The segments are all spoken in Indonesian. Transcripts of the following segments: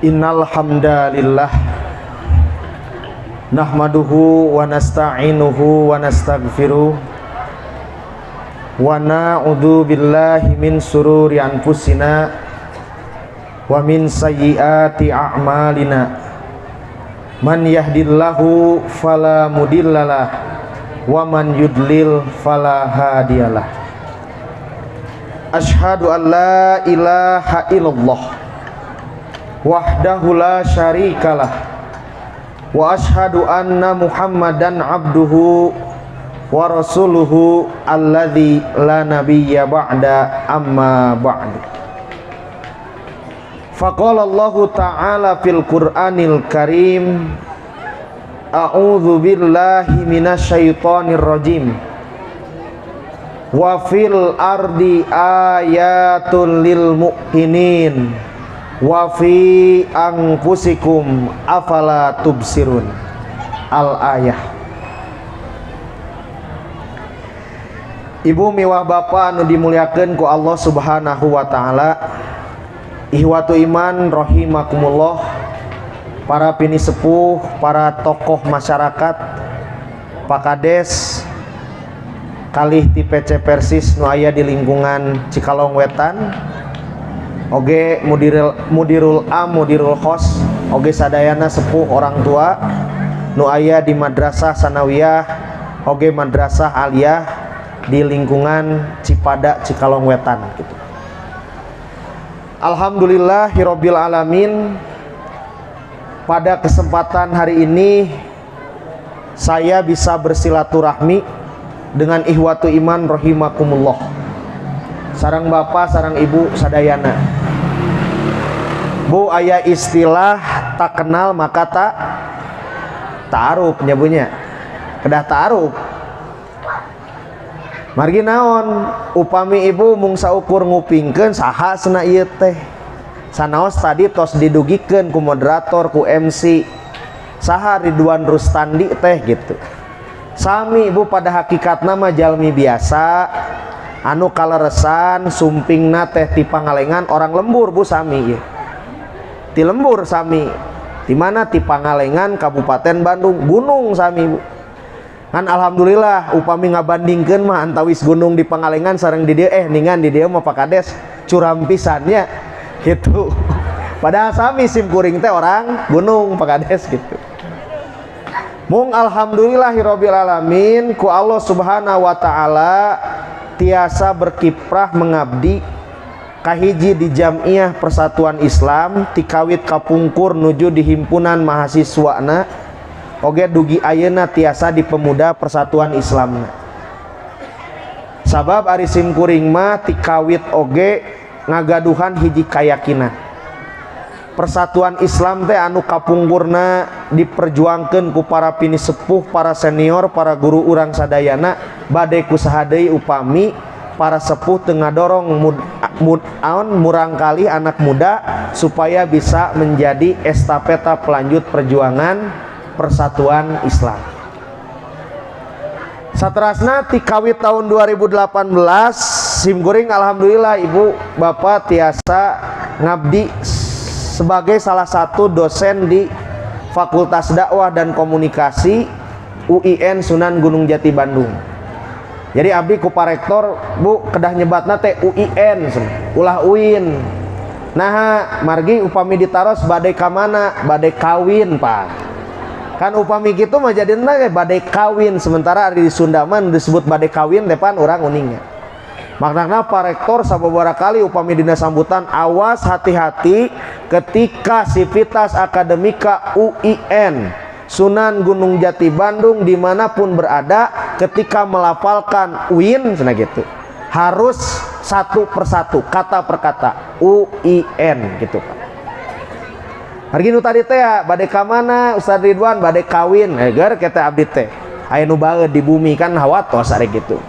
Innal hamdalillah nahmaduhu wa nasta'inuhu wa nastaghfiruh wa na'udzu billahi min sururi anfusina wa min sayyiati a'malina. Man yahdillahu fala mudhillalah wa man yudlil fala hadiyalah. Asyhadu an la ilaha illallah wahdahu la syarikalah wa asyhadu anna Muhammadan abduhu wa rasuluhu alladzi la nabiyya ba'da amma ba'du. Faqala Allah ta'ala fil Qur'anil Karim a'udzu billahi minasyaitonir rajim wa fil ardi ayatun lil mu'minin wa fi anfusikum afala tubsirun. Al-ayah. Ibu miwah bapa anu dimuliakeun ku Allah Subhanahu wa taala, ihwatu iman rahimakumullah, para pini sepuh, para tokoh masyarakat, Pak Kades kalih ti PC Persis nu aya di lingkungan Cikalong Wetan, oge mudirul am, mudirul khos, oge sadayana sepuh orang tua nu aya di madrasah sanawiyah, oge madrasah aliyah di lingkungan Cipada Cikalong Wetan gitu. Alhamdulillahirabbil alamin. Pada kesempatan hari ini saya bisa bersilaturahmi dengan ihwatu iman rahimakumullah, sareng bapak sareng ibu sadayana. Bu, aya istilah tak kenal maka tak ta'aruf nyabunya, kedah ta'aruf. Margi naon upami ibu mung saukur ngupingkeun saha cenah ieu teh, sanaos tadi tos didugikeun ku moderator, ku MC saha Ridwan Rustandi teh gitu. Sami ibu pada hakikatna mah jalmi biasa anu kaleresan, sumpingna teh ti Pangalengan, orang lembur bu sami ya. Ti lembur sami, di mana ti Pangalengan Kabupaten Bandung, gunung sami bu. Kan alhamdulillah upami ngabandingkeun mah antawis gunung di Pangalengan sareng di dieu ningan di dieu mah Pak Kades curam pisannya gitu. Padahal sami sim kuring teh orang gunung Pak Kades gitu. Mung alhamdulillahirabbil alamin ku Allah Subhanahu wa taala tiasa berkiprah mengabdi kahiji di Jamiah Persatuan Islam tikawit kapungkur nuju di himpunan mahasiswana, oge dugi ayeuna tiasa di Pemuda Persatuan Islam. Sabab ari sim kuring mah tikawit oge ngagaduhan hiji kayakinan. Persatuan Islam teh anu kapungkurna diperjuangkeun ku para pini sepuh, para senior, para guru urang sadayana bade kusaha deui upami para sepuh teu ngadorong murang kali anak muda supaya bisa menjadi estafeta pelanjut perjuangan Persatuan Islam. Saterasna ti kawit tahun 2018 simkuring alhamdulillah ibu bapak tiasa ngabdi sebagai salah satu dosen di Fakultas Dakwah dan Komunikasi UIN Sunan Gunung Jati Bandung. Jadi abdi ku parektor bu kedah nyebatna teh UIN ulah UIN. Nah margi upami ditaros badai kamana, badai kawin pak. Kan upami gitu mah jadina badai kawin, sementara di Sunda mah disebut badai kawin depan orang uningnya. Maknanya Pak Rektor sababaraha kali upami dina sambutan, awas hati-hati ketika Sivitas Akademika UIN Sunan Gunung Jati Bandung dimanapun berada, ketika melafalkan UIN cenah gitu, harus satu persatu, kata per kata, UIN gitu Pak. Hari nu tadi teh bade ka mana Ustaz Ridwan, bade kawin eger kita abdi teh aya nu baeud di bumi kan hawatos ari gitu.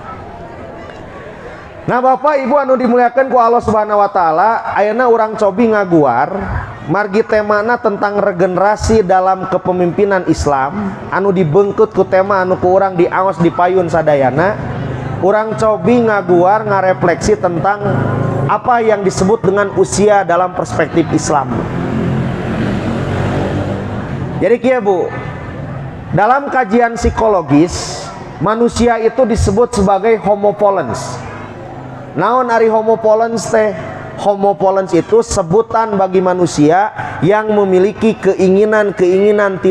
Nah Bapak Ibu anu dimuliakan ku Allah Subhanahu wa taala, ayeuna urang cobi ngaguar margi temana tentang regenerasi dalam kepemimpinan Islam anu dibeungkeut ku tema anu ku urang diaos dipayun sadayana. Urang cobi ngaguar ngarefleksi tentang apa yang disebut dengan usia dalam perspektif Islam. Jadi kieu Bu, dalam kajian psikologis manusia itu disebut sebagai homo pollens. Naon ari homo pollens teh? Homo pollens itu sebutan bagi manusia yang memiliki keinginan-keinginan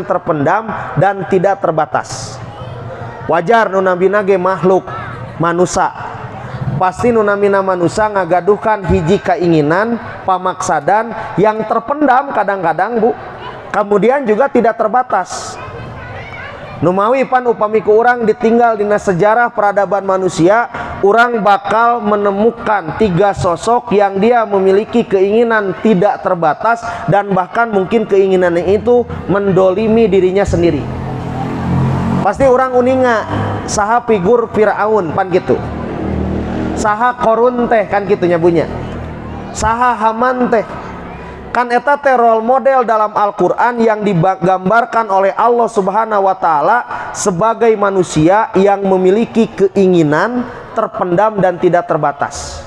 terpendam dan tidak terbatas. Wajar nunamina ge makhluk manusia. Pasti nunamina manusia ngagaduhkan hiji keinginan pamaksadan yang terpendam kadang-kadang Bu. Kemudian juga tidak terbatas. Numawi pan upami ku urang ditinggal dina sejarah peradaban manusia, urang bakal menemukan 3 sosok yang dia memiliki keinginan tidak terbatas dan bahkan mungkin keinginannya itu mendolimi dirinya sendiri. Pasti urang uninga saha figur Firaun pan gitu, saha Korun teh kan gitu nyabunya, saha Haman teh. Kan eta teh role model dalam Al-Quran yang digambarkan oleh Allah Subhanahu wa taala sebagai manusia yang memiliki keinginan terpendam dan tidak terbatas.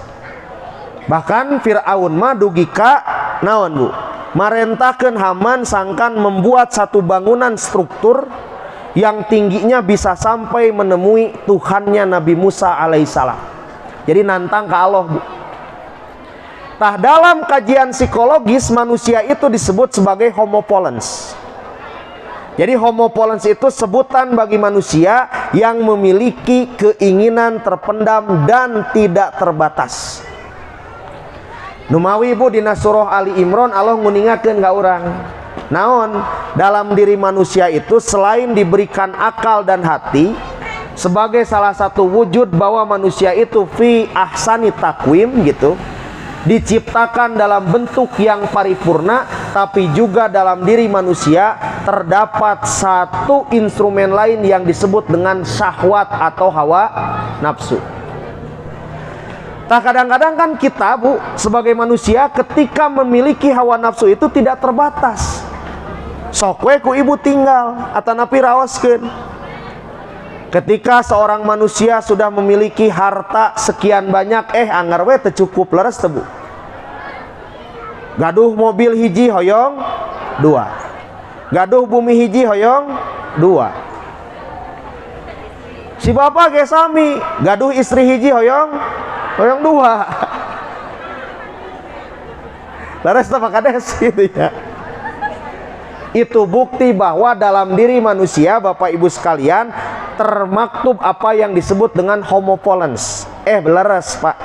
Bahkan Fir'aun mah dugi ka naon Bu? Marentakeun Haman sangkan membuat satu bangunan struktur yang tingginya bisa sampai menemui Tuhannya Nabi Musa alaihissalam. Jadi nantang ke Allah Bu. Nah dalam kajian psikologis manusia itu disebut sebagai homo pollens. Jadi homo pollens itu sebutan bagi manusia yang memiliki keinginan terpendam dan tidak terbatas. Numawi Bu dina surah Ali Imran Allah nguningakeun ka urang. Naon? Dalam diri manusia itu selain diberikan akal dan hati sebagai salah satu wujud bahwa manusia itu fi ahsani takwim gitu, diciptakan dalam bentuk yang paripurna, tapi juga dalam diri manusia terdapat satu instrumen lain yang disebut dengan syahwat atau hawa nafsu. Nah kadang-kadang kan kita Bu sebagai manusia ketika memiliki hawa nafsu itu tidak terbatas. Sok we ku ibu tinggal atanapi raoskeun. Ketika seorang manusia sudah memiliki harta sekian banyak, anggar we teu cukup leres teu Bu. Gaduh mobil hiji hoyong 2, gaduh bumi hiji hoyong 2. Si bapak ge sami, gaduh istri hiji hoyong 2. Leres teu makades gitu ya. Itu bukti bahwa dalam diri manusia Bapak Ibu sekalian termaktub apa yang disebut dengan homo pollens. Leres Pak.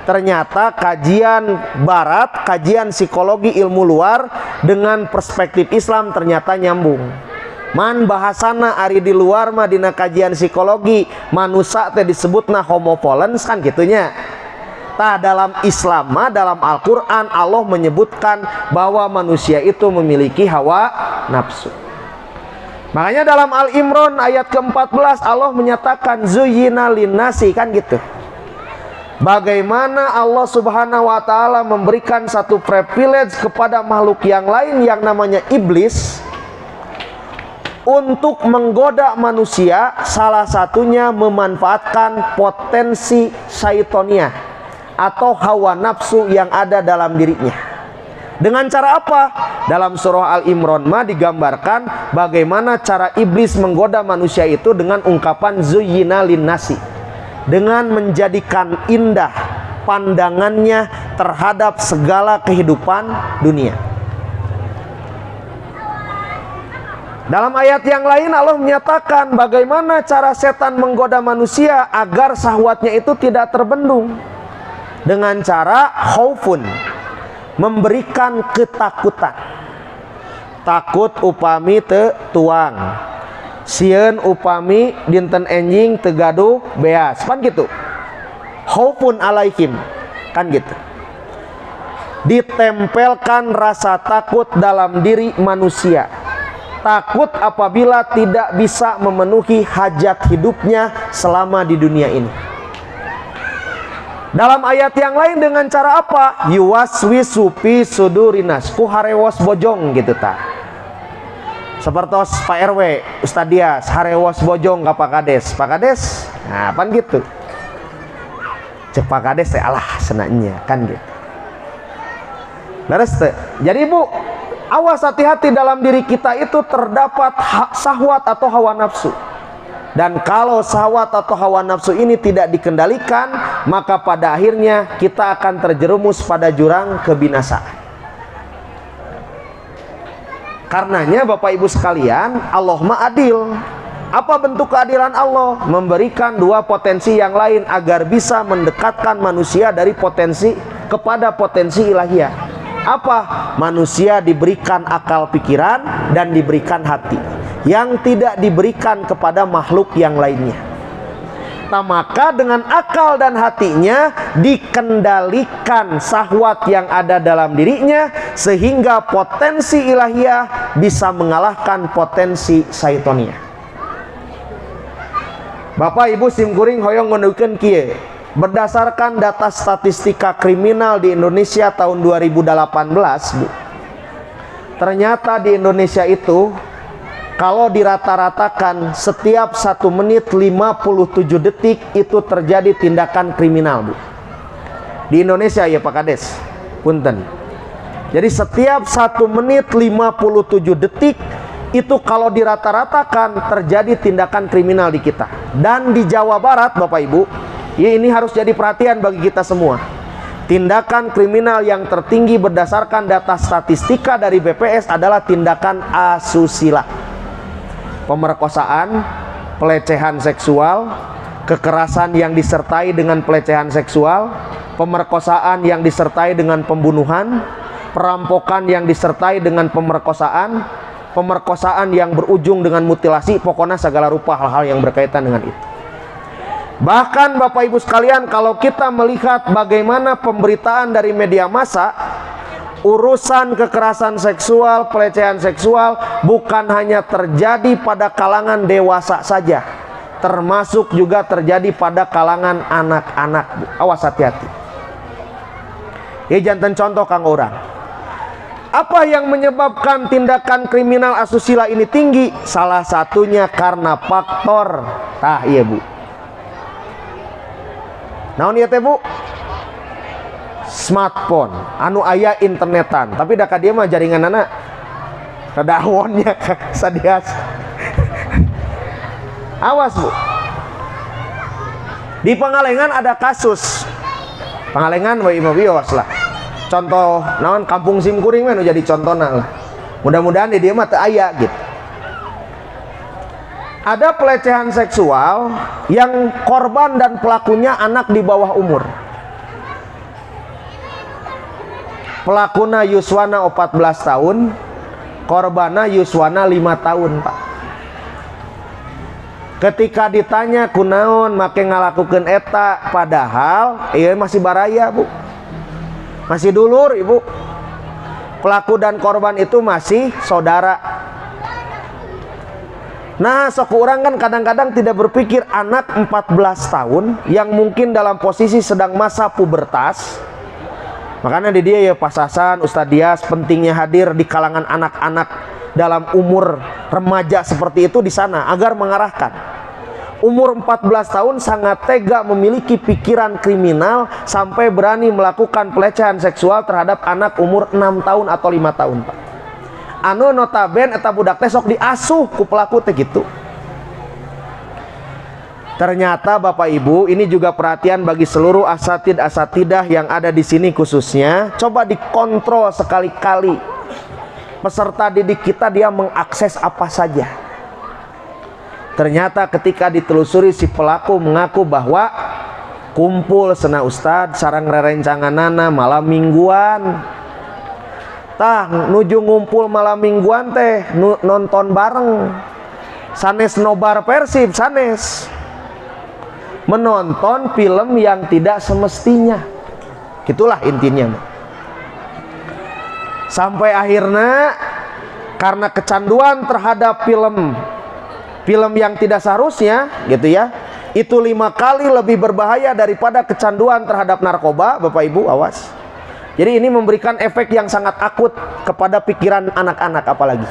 Ternyata kajian barat, kajian psikologi ilmu luar dengan perspektif Islam ternyata nyambung. Man bahasana ari di luar mah dina kajian psikologi manusia teh disebutna homo pollens kan gitunya. Tah dalam Islam mah dalam Al-Qur'an Allah menyebutkan bahwa manusia itu memiliki hawa nafsu. Makanya dalam Al-Imran ayat ke-14 Allah menyatakan zuyyina linnasi kan gitu. Bagaimana Allah Subhanahu wa taala memberikan satu privilege kepada makhluk yang lain yang namanya iblis untuk menggoda manusia, salah satunya memanfaatkan potensi syaitoniah atau hawa nafsu yang ada dalam dirinya. Dengan cara apa? Dalam surah Al-Imran mah digambarkan bagaimana cara iblis menggoda manusia itu dengan ungkapan zuyyina linnasi, dengan menjadikan indah pandangannya terhadap segala kehidupan dunia. Dalam ayat yang lain Allah menyatakan bagaimana cara setan menggoda manusia agar syahwatnya itu tidak terbendung. Dengan cara khaufun, memberikan ketakutan. Takut upami teu tuang, sieun upami dinten enjing teu gaduh beas, kan gitu. Khaufun alaihim, kan gitu. Ditempelkan rasa takut dalam diri manusia. Takut apabila tidak bisa memenuhi hajat hidupnya selama di dunia ini. Dalam ayat yang lain dengan cara apa? Yuwaswisu fi sudurinas, ku harewos bojong gitu ta. Sepertos Pak RW, Ustad Dias, harewos bojong ka Pak Kades. Pak Kades, nah pan gitu. Cek Pak Kades teh alah senanya kan gitu. Beres teh. Jadi Bu, awas hati-hati dalam diri kita itu terdapat syahwat atau hawa nafsu. Dan kalau syahwat atau hawa nafsu ini tidak dikendalikan, maka pada akhirnya kita akan terjerumus pada jurang kebinasaan. Karenanya Bapak Ibu sekalian, Allah Maha Adil. Apa bentuk keadilan Allah? Memberikan dua potensi yang lain agar bisa mendekatkan manusia dari potensi kepada potensi ilahiyah. Apa? Manusia diberikan akal pikiran dan diberikan hati yang tidak diberikan kepada makhluk yang lainnya. Nah, maka dengan akal dan hatinya dikendalikan syahwat yang ada dalam dirinya sehingga potensi ilahiyah bisa mengalahkan potensi syaitonia. Bapak Ibu simkuring hoyong ngundukeun kieu. Berdasarkan data statistika kriminal di Indonesia tahun 2018, Bu, ternyata di Indonesia itu kalau dirata-ratakan setiap 1 menit 57 detik itu terjadi tindakan kriminal, Bu. Di Indonesia ya Pak Kades, punten. Jadi setiap 1 menit 57 detik itu kalau dirata-ratakan terjadi tindakan kriminal di kita. Dan di Jawa Barat Bapak Ibu, ya ini harus jadi perhatian bagi kita semua. Tindakan kriminal yang tertinggi berdasarkan data statistika dari BPS adalah tindakan asusila. Pemerkosaan, pelecehan seksual, kekerasan yang disertai dengan pelecehan seksual, pemerkosaan yang disertai dengan pembunuhan, perampokan yang disertai dengan pemerkosaan, pemerkosaan yang berujung dengan mutilasi, pokoknya segala rupa hal-hal yang berkaitan dengan itu. Bahkan Bapak Ibu sekalian, kalau kita melihat bagaimana pemberitaan dari media massa, urusan kekerasan seksual, pelecehan seksual bukan hanya terjadi pada kalangan dewasa saja, termasuk juga terjadi pada kalangan anak-anak. Awas hati-hati. Ya jantan contoh kang orang. Apa yang menyebabkan tindakan kriminal asusila ini tinggi? Salah satunya karena faktor, iya Bu. Naon ieu teh Bu? Smartphone anu aya internetan, tapi da ka dieu mah jaringanana rada awonnya sadias. Awas Bu. Di Pangalengan ada kasus. Pangalengan we imah bios lah. Contoh naon kampung simkuring mah nu jadi contohna lah. Mudah-mudahan di dieu mah teu aya gitu. Ada pelecehan seksual yang korban dan pelakunya anak di bawah umur. Pelakuna yuswana 14 tahun, korbana yuswana 5 tahun, Pak. Ketika ditanya kunaon make ngalakukeun eta, padahal ieu masih baraya, Bu. Masih dulur, Ibu. Pelaku dan korban itu masih saudara. Nah, sok orang kan kadang-kadang tidak berpikir anak 14 tahun yang mungkin dalam posisi sedang masa pubertas. Makanya di dia ya pasasan Ustadz Dias pentingnya hadir di kalangan anak-anak dalam umur remaja seperti itu di sana agar mengarahkan. Umur 14 tahun sangat tega memiliki pikiran kriminal sampai berani melakukan pelecehan seksual terhadap anak umur 6 tahun atau 5 tahun, Pak. Anu notaben eta budak teh sok diasuh ku pelaku teh gitu. Ternyata Bapak Ibu, ini juga perhatian bagi seluruh asatidah yang ada di sini khususnya. Coba dikontrol sekali-kali. peserta didik kita dia mengakses apa saja. Ternyata ketika ditelusuri si pelaku mengaku bahwa kumpul sena ustad sareng rerencanganana malam mingguan. Tah nuju ngumpul malam mingguan teh nonton bareng. Sanes nobar Persib sanes. Menonton film yang tidak semestinya. Gitulah intinya. Sampai akhirnya karena kecanduan terhadap film yang tidak seharusnya gitu ya, itu 5 kali lebih berbahaya daripada kecanduan terhadap narkoba. Bapak Ibu awas. Jadi ini memberikan efek yang sangat akut kepada pikiran anak-anak. Apalagi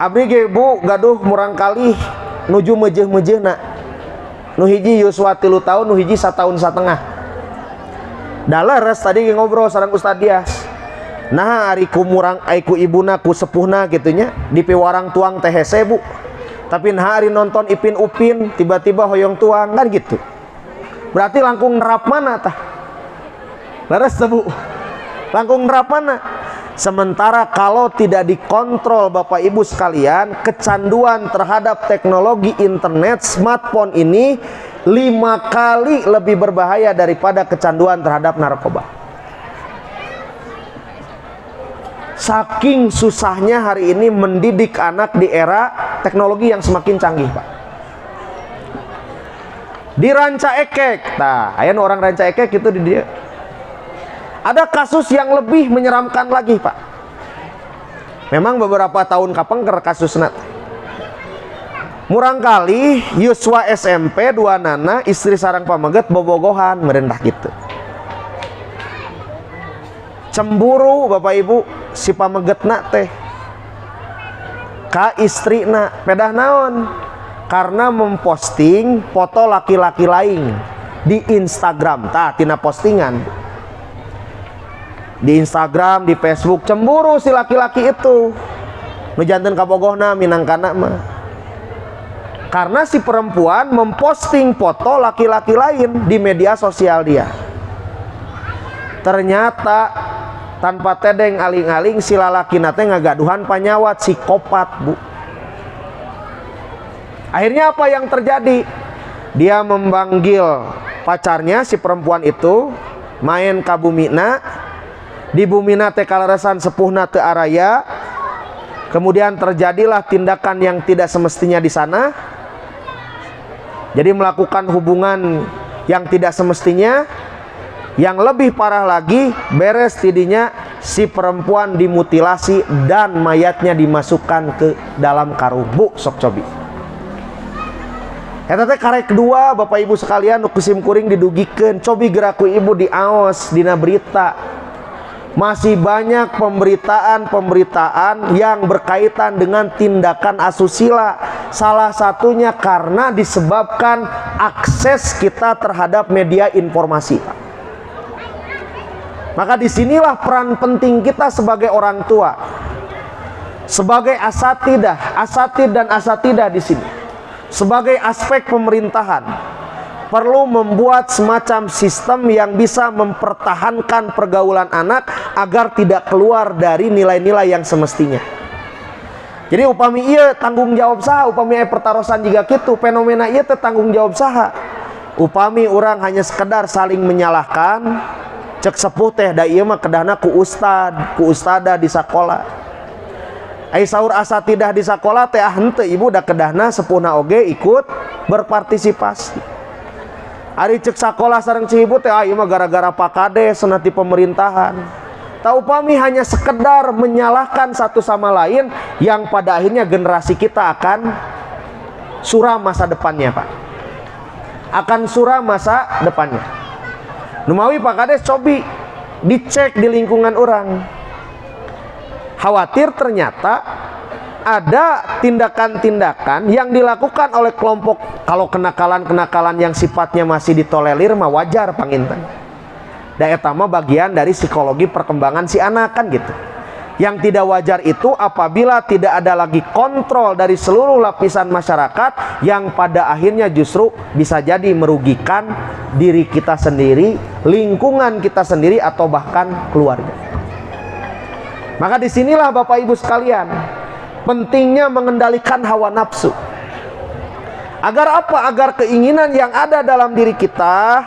abdi ge Bu gaduh murang kali nuju mejeh-mejehna. Nu hiji yuswa 3 tahun, nu hiji 1 tahun 1/2. Daleres tadi ngobrol sareng Ustad Dias. Nah ari ku murang ai ku ibuna ku sepuhna gitunya di piwarang tuang teh hese Bu. Tapi nah ari nonton Ipin Upin tiba-tiba hoyong tuang kan gitu. Berarti langkung nerap mana tah? Leres teh Bu. Langkung nerap mana? Sementara kalau tidak dikontrol Bapak Ibu sekalian, kecanduan terhadap teknologi internet smartphone ini 5 kali lebih berbahaya daripada kecanduan terhadap narkoba. Saking susahnya hari ini mendidik anak di era teknologi yang semakin canggih, Pak. Di Ranca Ekek, nah, ayan orang Ranca Ekek itu di dia. Ada kasus yang lebih menyeramkan lagi, Pak. Memang beberapa tahun kapengker kasusna. Murang kali yuswa SMP 2 nana istri sarang pameget bobogohan merendah gitu. Cemburu Bapak Ibu si pamegetna teh ka istrina pedah naon karena memposting foto laki-laki lain di Instagram. Tah tina postingan di Instagram, di Facebook, cemburu si laki-laki itu nu janten kabogohna minangkana mah karena si perempuan memposting foto laki-laki lain di media sosial dia. Ternyata tanpa tedeng aling-aling si lalaki nate ngagaduhan panyawat, psikopat Bu. Akhirnya apa yang terjadi? Dia memanggil pacarnya si perempuan itu main ka bumina. Di bumina teh kaleresan sepuhna teu araya. Kemudian terjadilah tindakan yang tidak semestinya di sana. Jadi melakukan hubungan yang tidak semestinya. Yang lebih parah lagi, beres tidinya si perempuan dimutilasi dan mayatnya dimasukkan ke dalam karung. Bu, sok cobi. Eta teh karek kedua Bapak Ibu sekalian nu kusim kuring didugikeun, cobi geraku ibu diaos dina berita. Masih banyak pemberitaan yang berkaitan dengan tindakan asusila. Salah satunya karena disebabkan akses kita terhadap media informasi. Maka disinilah peran penting kita sebagai orang tua, sebagai asatid dan asatidah di sini, sebagai aspek pemerintahan, perlu membuat semacam sistem yang bisa mempertahankan pergaulan anak agar tidak keluar dari nilai-nilai yang semestinya. Jadi upami ieu tanggung jawab saha, upami pertarosan juga gitu, fenomena ieu teh tanggung jawab saha. Upami orang hanya sekedar saling menyalahkan, cek sepuh teh da ieu mah kedahna ku ustada di sakola. Ai saur asatidah di sakola teh henteu ibu da kedahna sepuhna oge ikut berpartisipasi. Ari cek sakola sareng cihibu teh ieu mah gara-gara pakades cenah ti pemerintahan. Ta upami hanya sekedar menyalahkan satu sama lain yang pada akhirnya generasi kita akan suram masa depannya, Pak. Akan suram masa depannya. Numawi Pak Kades cobi dicek di lingkungan orang. Khawatir ternyata ada tindakan-tindakan yang dilakukan oleh kelompok, kalau kenakalan-kenakalan yang sifatnya masih ditolerir mah wajar panginten. Da eta mah bagian dari psikologi perkembangan si anak kan gitu. Yang tidak wajar itu apabila tidak ada lagi kontrol dari seluruh lapisan masyarakat yang pada akhirnya justru bisa jadi merugikan diri kita sendiri, lingkungan kita sendiri, atau bahkan keluarga. Maka disinilah Bapak Ibu sekalian, pentingnya mengendalikan hawa nafsu. Agar apa? Agar keinginan yang ada dalam diri kita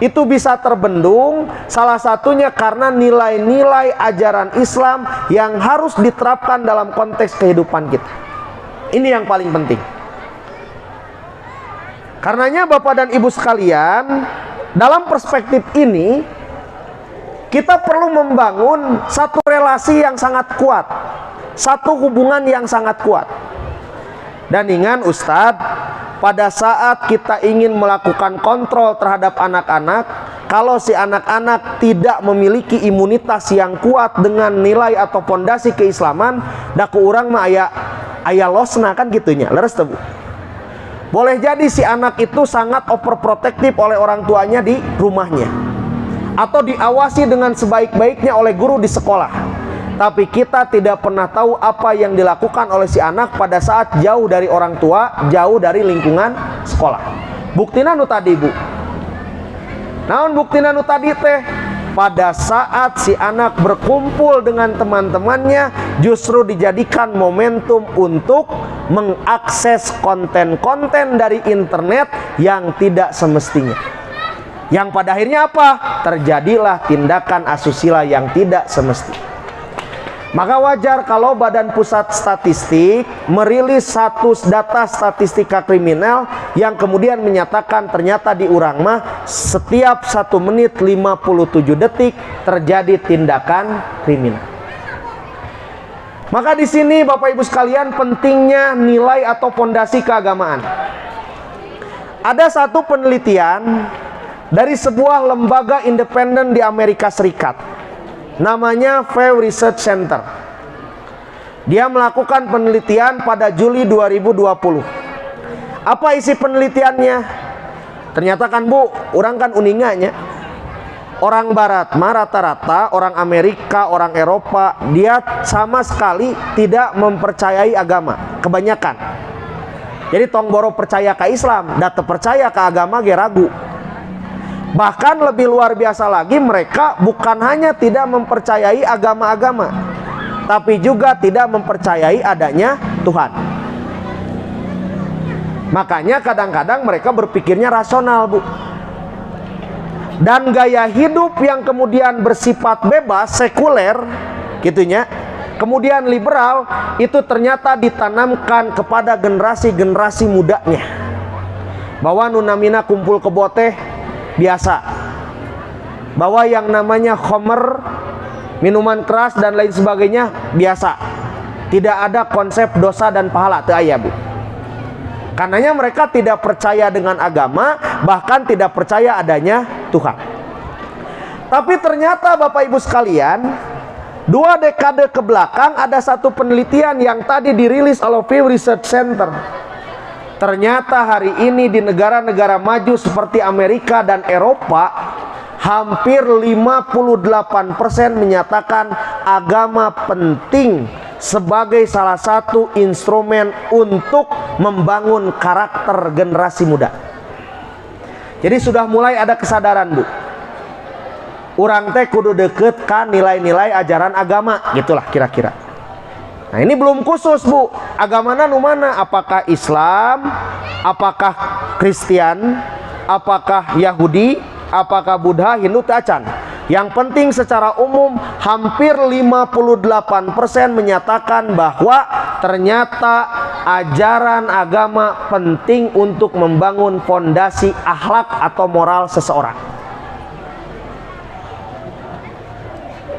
itu bisa terbendung. Salah satunya karena nilai-nilai ajaran Islam yang harus diterapkan dalam konteks kehidupan kita. Ini yang paling penting. Karenanya Bapak dan Ibu sekalian, dalam perspektif ini kita perlu membangun satu relasi yang sangat kuat, satu hubungan yang sangat kuat. Dan ingat Ustadz, pada saat kita ingin melakukan kontrol terhadap anak-anak, kalau si anak-anak tidak memiliki imunitas yang kuat dengan nilai atau pondasi keislaman, daku urang mah aya losna kan gitunya. Leres tuh Bu. Boleh jadi si anak itu sangat overprotective oleh orang tuanya di rumahnya, atau diawasi dengan sebaik-baiknya oleh guru di sekolah. Tapi kita tidak pernah tahu apa yang dilakukan oleh si anak pada saat jauh dari orang tua, jauh dari lingkungan sekolah. Buktina nu tadi Bu. Naon buktina nu tadi teh? Pada saat si anak berkumpul dengan teman-temannya, justru dijadikan momentum untuk mengakses konten-konten dari internet yang tidak semestinya. Yang pada akhirnya apa? Terjadilah tindakan asusila yang tidak semestinya. Maka wajar kalau Badan Pusat Statistik merilis satu data statistika kriminal yang kemudian menyatakan ternyata di urang mah setiap 1 menit 57 detik terjadi tindakan kriminal. Maka di sini Bapak Ibu sekalian, pentingnya nilai atau pondasi keagamaan. Ada satu penelitian dari sebuah lembaga independen di Amerika Serikat, namanya Pew Research Center. Dia melakukan penelitian pada Juli 2020. Apa isi penelitiannya? Ternyata kan Bu, orang kan uninganya, orang Barat mah rata-rata, orang Amerika, orang Eropa, dia sama sekali tidak mempercayai agama, kebanyakan. Jadi tong boro percaya ke Islam, dan percaya ke agama ge ragu. Bahkan lebih luar biasa lagi, mereka bukan hanya tidak mempercayai agama-agama, tapi juga tidak mempercayai adanya Tuhan. Makanya kadang-kadang mereka berpikirnya rasional Bu. Dan gaya hidup yang kemudian bersifat bebas, sekuler gitunya, kemudian liberal, itu ternyata ditanamkan kepada generasi-generasi mudanya. Bahwa nunamina kumpul kebo teh biasa, bahwa yang namanya khamr, minuman keras dan lain sebagainya biasa. Tidak ada konsep dosa dan pahala, teu aya Bu. Karenanya mereka tidak percaya dengan agama, bahkan tidak percaya adanya Tuhan. Tapi ternyata Bapak Ibu sekalian, 2 dekade ke belakang ada satu penelitian yang tadi dirilis oleh Pew Research Center. Ternyata hari ini di negara-negara maju seperti Amerika dan Eropa, hampir 58% menyatakan agama penting sebagai salah satu instrumen untuk membangun karakter generasi muda. Jadi sudah mulai ada kesadaran Bu, urang teh kudu deket kan nilai-nilai ajaran agama, gitulah kira-kira. Nah ini belum khusus Bu, agamana nu mana? Apakah Islam, apakah Kristen, apakah Yahudi, apakah Buddha, Hindu, tacan. Yang penting secara umum hampir 58% menyatakan bahwa ternyata ajaran agama penting untuk membangun fondasi akhlak atau moral seseorang.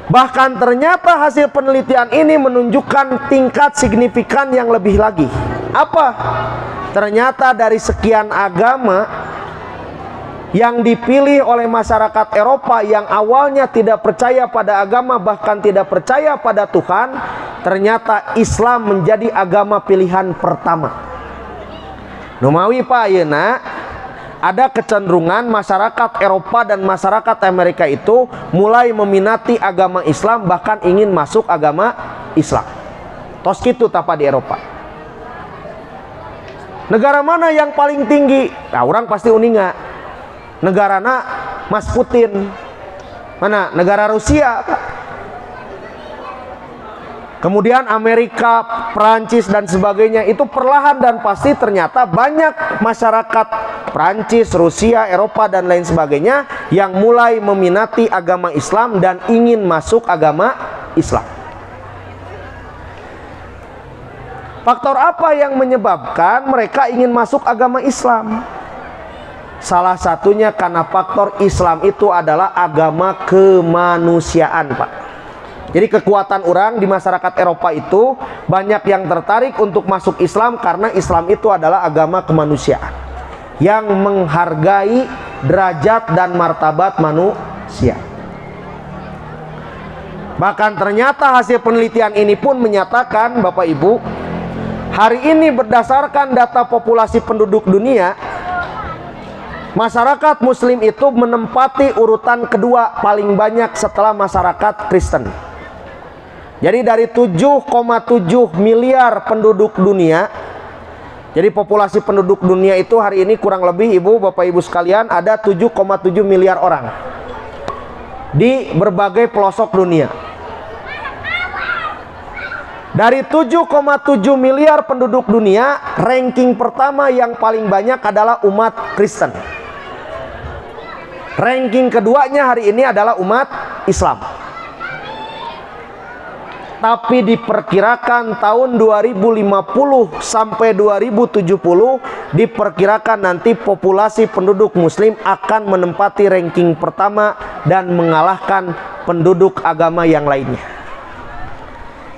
Bahkan ternyata hasil penelitian ini menunjukkan tingkat signifikan yang lebih lagi. Apa? Ternyata dari sekian agama yang dipilih oleh masyarakat Eropa yang awalnya tidak percaya pada agama, bahkan tidak percaya pada Tuhan, ternyata Islam menjadi agama pilihan pertama. Numawi Pak ayeuna ada kecenderungan masyarakat Eropa dan masyarakat Amerika itu mulai meminati agama Islam, bahkan ingin masuk agama Islam. Tos kitu tapa di Eropa. Negara mana yang paling tinggi? Nah, orang pasti uninga. Negarana Mas Putin. Mana? Negara Rusia. kemudian Amerika, Perancis dan sebagainya, itu perlahan dan pasti ternyata banyak masyarakat Perancis, Rusia, Eropa dan lain sebagainya yang mulai meminati agama Islam dan ingin masuk agama Islam. Faktor apa yang menyebabkan mereka ingin masuk agama Islam? Salah satunya karena faktor Islam itu adalah agama kemanusiaan, Pak. Jadi kekuatan orang di masyarakat Eropa itu banyak yang tertarik untuk masuk Islam karena Islam itu adalah agama kemanusiaan yang menghargai derajat dan martabat manusia. Bahkan ternyata hasil penelitian ini pun menyatakan, Bapak Ibu, hari ini berdasarkan data populasi penduduk dunia, masyarakat Muslim itu menempati urutan kedua paling banyak setelah masyarakat Kristen. Jadi dari 7,7 miliar penduduk dunia, jadi populasi penduduk dunia itu hari ini kurang lebih, Ibu, Bapak Ibu sekalian, ada 7,7 miliar orang di berbagai pelosok dunia. Dari 7,7 miliar penduduk dunia, ranking pertama yang paling banyak adalah umat Kristen. Ranking keduanya hari ini adalah umat Islam. Tapi diperkirakan tahun 2050 sampai 2070 diperkirakan nanti populasi penduduk Muslim akan menempati ranking pertama dan mengalahkan penduduk agama yang lainnya.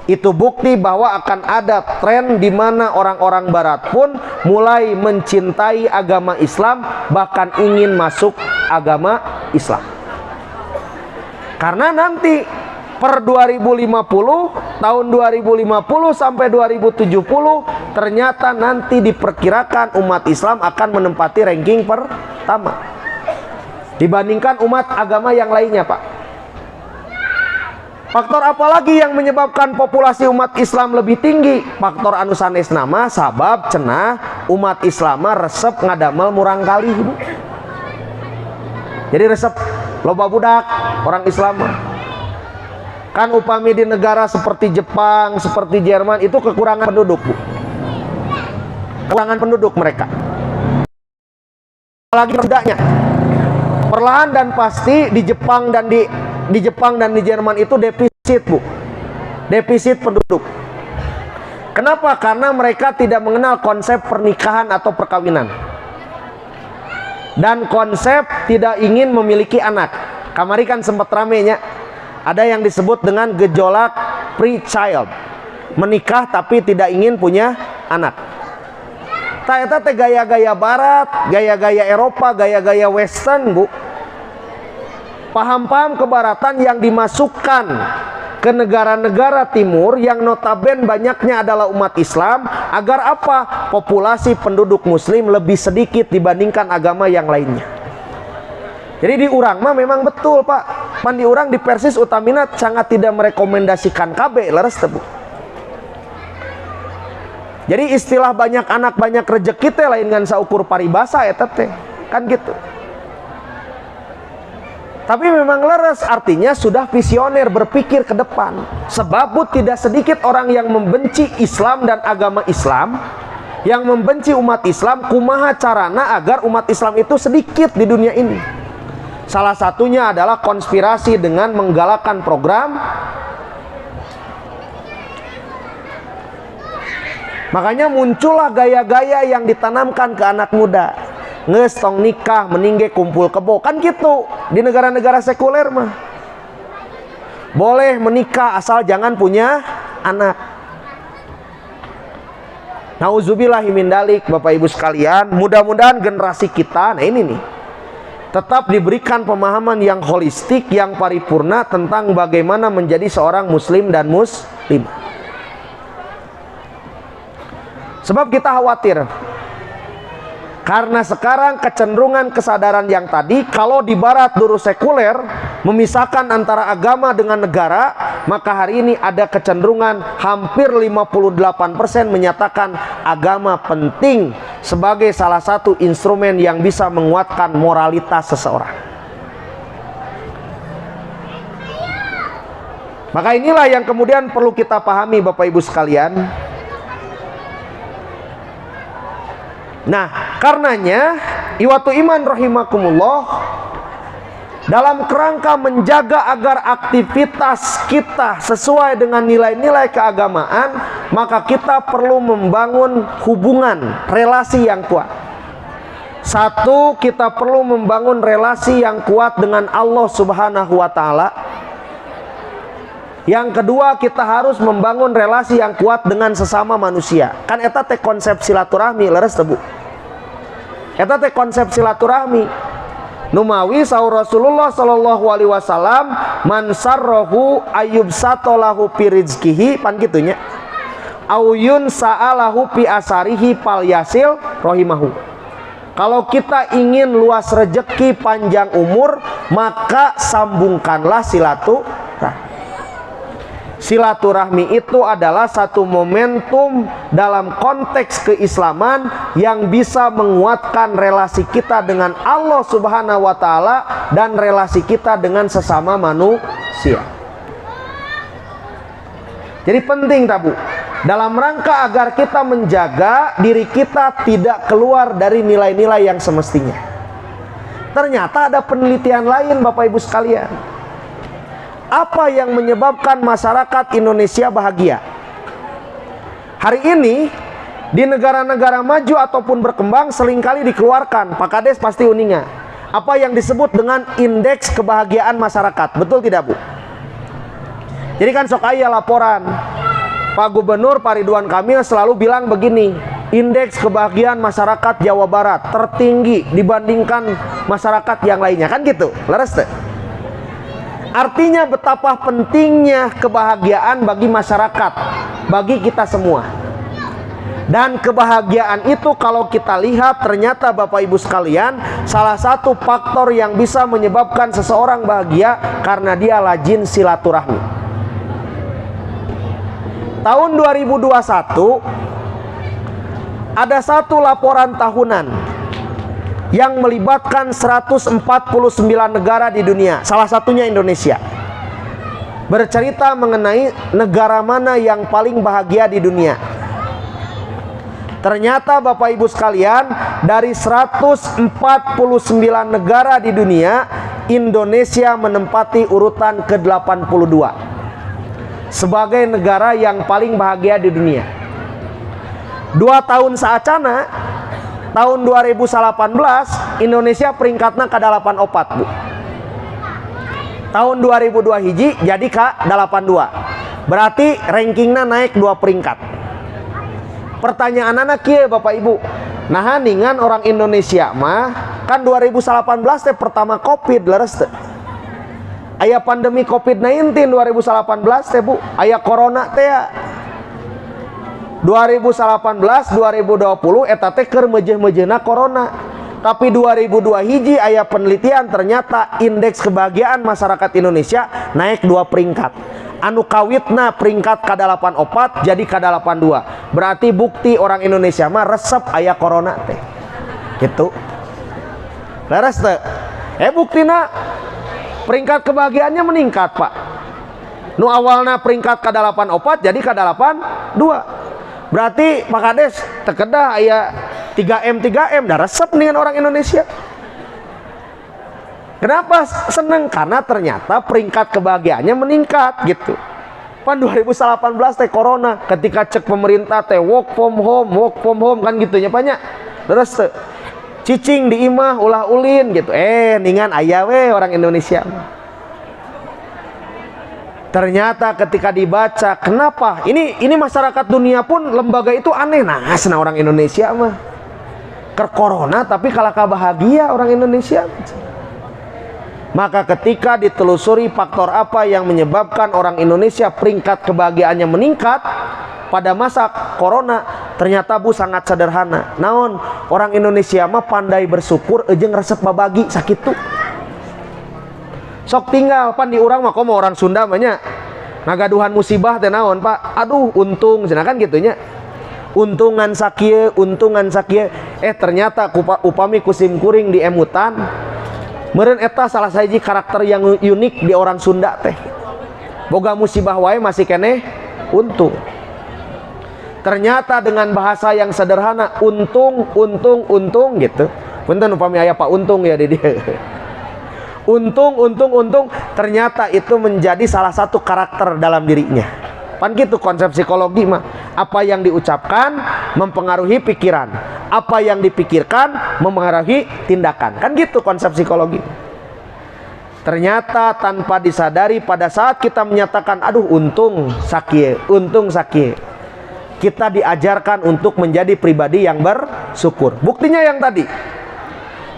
Itu bukti bahwa akan ada tren di mana orang-orang barat pun mulai mencintai agama Islam, bahkan ingin masuk agama Islam. Karena nanti per 2050, tahun 2050 sampai 2070 ternyata nanti diperkirakan umat Islam akan menempati ranking pertama dibandingkan umat agama yang lainnya, Pak. Faktor apa lagi yang menyebabkan populasi umat Islam lebih tinggi? Faktor anu sanes nama sabab cenah umat Islam resep ngadamel murang kali, Ibu. Jadi resep loba budak orang Islam. Kan upami di negara seperti Jepang, seperti Jerman itu kekurangan penduduk, Bu. Kekurangan penduduk mereka. Apalagi budaknya. Perlahan dan pasti di Jepang dan di Jerman itu defisit, Bu. Defisit penduduk. Kenapa? Karena mereka tidak mengenal konsep pernikahan atau perkawinan. Dan konsep tidak ingin memiliki anak. Kamari kan sempat ramenya. Ada yang disebut dengan gejolak pre-child. Menikah tapi tidak ingin punya anak. Eta teh gaya-gaya barat, gaya-gaya Eropa, gaya-gaya western, Bu. Paham-paham kebaratan yang dimasukkan ke negara-negara timur yang notabene banyaknya adalah umat Islam, agar apa? Populasi penduduk Muslim lebih sedikit dibandingkan agama yang lainnya. Jadi di urang mah memang betul, Pak. Pan di urang di Persis utamina sangat tidak merekomendasikan KB leres teh, Bu. Jadi istilah banyak anak banyak rezeki teh lain ngan saukur paribasa eta teh. Kan gitu. Tapi memang leres, artinya sudah visioner, berpikir ke depan. Sebab tidak sedikit orang yang membenci Islam dan agama Islam, yang membenci umat Islam, kumaha carana agar umat Islam itu sedikit di dunia ini. Salah satunya adalah konspirasi dengan menggalakkan program. Makanya muncullah gaya-gaya yang ditanamkan ke anak muda. Nges tong nikah, meningge kumpul kebo. Kan gitu di negara-negara sekuler mah. Boleh menikah asal jangan punya anak. Nauzubillahi min dalik, Bapak Ibu sekalian. Mudah-mudahan generasi kita, nah ini nih, tetap diberikan pemahaman yang holistik, yang paripurna tentang bagaimana menjadi seorang muslim dan muslimah. Sebab kita khawatir karena sekarang kecenderungan kesadaran yang tadi, kalau di barat dulu sekuler memisahkan antara agama dengan negara, maka hari ini ada kecenderungan hampir 58% menyatakan agama penting sebagai salah satu instrumen yang bisa menguatkan moralitas seseorang. Maka inilah yang kemudian perlu kita pahami Bapak Ibu sekalian. Nah, karenanya iwatu iman rahimakumullah, dalam kerangka menjaga agar aktivitas kita sesuai dengan nilai-nilai keagamaan, maka kita perlu membangun hubungan, relasi yang kuat. Satu, kita perlu membangun relasi yang kuat dengan Allah Subhanahu wa Ta'ala. Yang kedua, kita harus membangun relasi yang kuat dengan sesama manusia. Kan eta teh konsep silaturahmi, leres tebu. Eta teh konsep silaturahmi. Numawi sahur Rasulullah sallallahu alaihi wasallam, man sarrahu ayub satolahu pi rizkihi, pan gitunya. Auyun sa'alahu pi asarihi pal yasil rohimahu. Kalau kita ingin luas rejeki, panjang umur, maka sambungkanlah silaturahmi. Silaturahmi itu adalah satu momentum dalam konteks keislaman yang bisa menguatkan relasi kita dengan Allah Subhanahu wa Ta'ala dan relasi kita dengan sesama manusia. Jadi penting tabu dalam rangka agar kita menjaga diri kita tidak keluar dari nilai-nilai yang semestinya. Ternyata ada penelitian lain Bapak Ibu sekalian. Apa yang menyebabkan masyarakat Indonesia bahagia? Hari ini di negara-negara maju ataupun berkembang seringkali dikeluarkan, Pak Kades pasti uninga, apa yang disebut dengan indeks kebahagiaan masyarakat. Betul tidak Bu? Jadi kan sok aya laporan, Pak Gubernur Pak Ridwan Kamil selalu bilang begini, indeks kebahagiaan masyarakat Jawa Barat tertinggi dibandingkan masyarakat yang lainnya, kan gitu, leres deh. Artinya betapa pentingnya kebahagiaan bagi masyarakat, bagi kita semua. Dan kebahagiaan itu kalau kita lihat ternyata Bapak Ibu sekalian, salah satu faktor yang bisa menyebabkan seseorang bahagia karena dia rajin silaturahmi. Tahun 2021 ada satu laporan tahunan yang melibatkan 149 negara di dunia, salah satunya Indonesia. Bercerita mengenai negara mana yang paling bahagia di dunia. Ternyata Bapak Ibu sekalian, dari 149 negara di dunia, Indonesia menempati urutan ke-82 sebagai negara yang paling bahagia di dunia. 2 tahun saacana, tahun 2018 Indonesia peringkatnya ke-84 Bu. Tahun 2002 hiji jadi ke-82. Berarti rankingnya naik 2 peringkat. Pertanyaan anak kieu Bapak Ibu. Nah ningan orang Indonesia mah kan 2018 teh pertama Covid leres teh. Aya pandemi Covid-19 2018 teh Bu. Aya corona teh ya. 2018 2020 eta teh keur mejeh-mejehna corona. Tapi 2002 hiji aya penelitian ternyata indeks kebahagiaan masyarakat Indonesia naik 2 peringkat. Anu kawitna peringkat ke-84 jadi ke-82. Berarti bukti orang Indonesia mah resep aya corona teh. Gitu. Leres teh. Buktina peringkat kebahagiaannya meningkat, Pak. Nu awalna peringkat ke-84 jadi ke-82. Berarti Pak Kades terkedah aya 3M dah resep dengan orang Indonesia. Kenapa seneng? Karena ternyata peringkat kebahagiaannya meningkat gitu. Pan 2018 teh corona, ketika cek pemerintah teh work from home kan gitunya banyak. Terus teh cicing di imah ulah ulin gitu. Ningan aya we orang Indonesia. Ternyata ketika dibaca, kenapa? Ini masyarakat dunia pun lembaga itu aneh. Nah orang Indonesia mah ke corona tapi kalah bahagia orang Indonesia. Maka ketika ditelusuri faktor apa yang menyebabkan orang Indonesia peringkat kebahagiaannya meningkat pada masa corona, ternyata Bu sangat sederhana. Naon? Orang Indonesia mah pandai bersyukur jeung resep babagi sakitu. Sok tinggal pan di urang mah komo orang Sunda banyak nagaduhan musibah teh naon Pak, aduh untung cenah kan gitunya, untungan sakieu ternyata upami kusim kuring di emutan meureun eta salah sahiji karakter yang unik di orang Sunda teh. boga musibah wae masih keneh untung. Ternyata dengan bahasa yang sederhana, untung gitu. Punten upami aya Pak Untung ya di dia. Untung, ternyata itu menjadi salah satu karakter dalam dirinya. Pan gitu konsep psikologi mah. Apa yang diucapkan mempengaruhi pikiran, apa yang dipikirkan mempengaruhi tindakan. Kan gitu konsep psikologi. Ternyata tanpa disadari pada saat kita menyatakan aduh untung sakie, kita diajarkan untuk menjadi pribadi yang bersyukur. Buktinya yang tadi,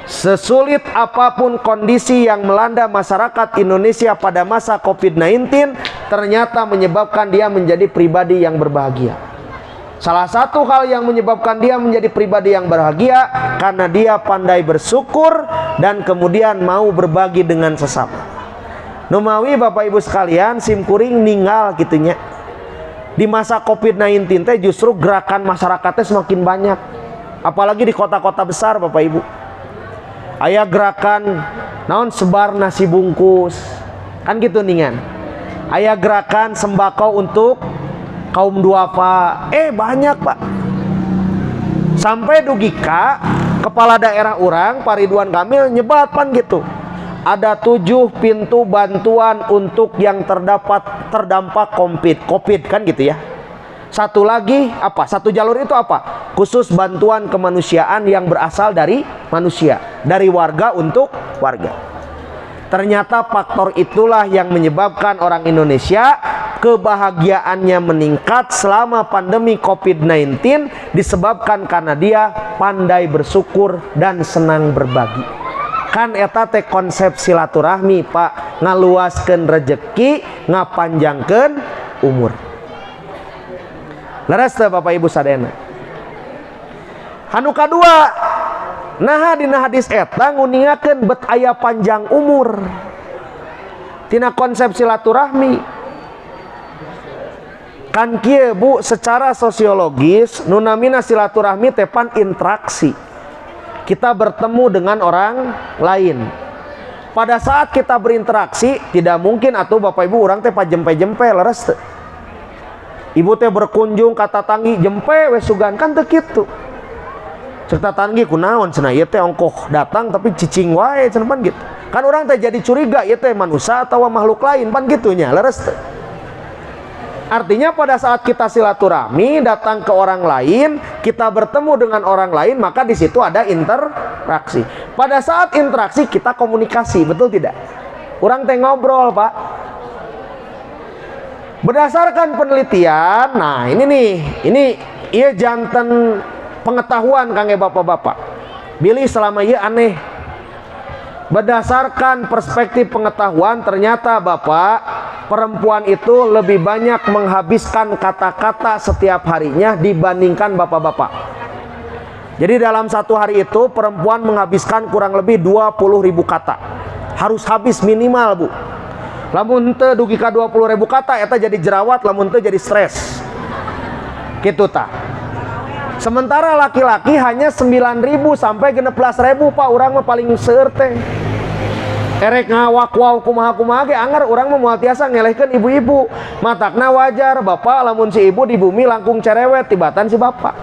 sesulit apapun kondisi yang melanda masyarakat Indonesia pada masa COVID-19, ternyata menyebabkan dia menjadi pribadi yang berbahagia. Salah satu hal yang menyebabkan dia menjadi pribadi yang berbahagia karena dia pandai bersyukur dan kemudian mau berbagi dengan sesama. Numawi Bapak Ibu sekalian, simkuring ninggal gitunya. Di masa COVID-19 teh justru gerakan masyarakatnya semakin banyak. Apalagi di kota-kota besar Bapak Ibu. Aya gerakan naon sebar nasi bungkus. Kan gitu ningan. Aya gerakan sembako untuk kaum duafa. Banyak Pak. Sampai dugika kepala daerah orang Pak Ridwan Kamil nyebat pan gitu. Ada 7 pintu bantuan untuk yang terdampak COVID kan gitu ya. Satu lagi apa? Satu jalur itu apa? Khusus bantuan kemanusiaan yang berasal dari manusia, dari warga untuk warga. Ternyata faktor itulah yang menyebabkan orang Indonesia kebahagiaannya meningkat selama pandemi COVID-19 disebabkan karena dia pandai bersyukur dan senang berbagi. Kan eta teh konsep silaturahmi Pak, ngaluaskeun rejeki, ngapanjangkeun umur. Leres teh Bapak Ibu sadayana. Anu kadua, naha dina hadis eta nguningakeun bet aya panjang umur. Tina konsep silaturahmi. Kan kieu Bu, secara sosiologis nu namina silaturahmi teh pan interaksi. Kita bertemu dengan orang lain. Pada saat kita berinteraksi, tidak mungkin atuh Bapak Ibu orang teh pajempe-jempe leres teh. Ibu teh berkunjung kata tanggi jempe wes sugan kan teu kitu. Cerita tanggi kunaon cenah ieu teh ongkoh datang tapi cicing wae cenah pan gitu. Kan orang teh jadi curiga ieu teh manusia atau makhluk lain pan gitunya leres teh. Artinya pada saat kita silaturahmi datang ke orang lain, kita bertemu dengan orang lain, maka di situ ada interaksi. Pada saat interaksi kita komunikasi, betul tidak? Orang teh ngobrol Pak. Berdasarkan penelitian, nah ini iya janten pengetahuan kangge bapak-bapak. Bilih selama iya aneh. Berdasarkan perspektif pengetahuan, ternyata Bapak, perempuan itu lebih banyak menghabiskan kata-kata setiap harinya dibandingkan bapak-bapak. Jadi dalam satu hari itu perempuan menghabiskan kurang lebih 20.000 kata. Harus habis minimal Bu. Lamun teu dugi ka 20.000 kata eta jadi jerawat, lamun teu jadi stres. Kitu tah. Sementara laki-laki hanya 9.000 sampai 16.000 Pak, urang mah paling seueur teh. Erek ngawak-waw kumaha-kumaha ge anggar urang mah moal tiasa ngelehkeun ibu-ibu. Matakna wajar Bapak lamun si ibu di bumi langkung cerewet tibatan si bapak.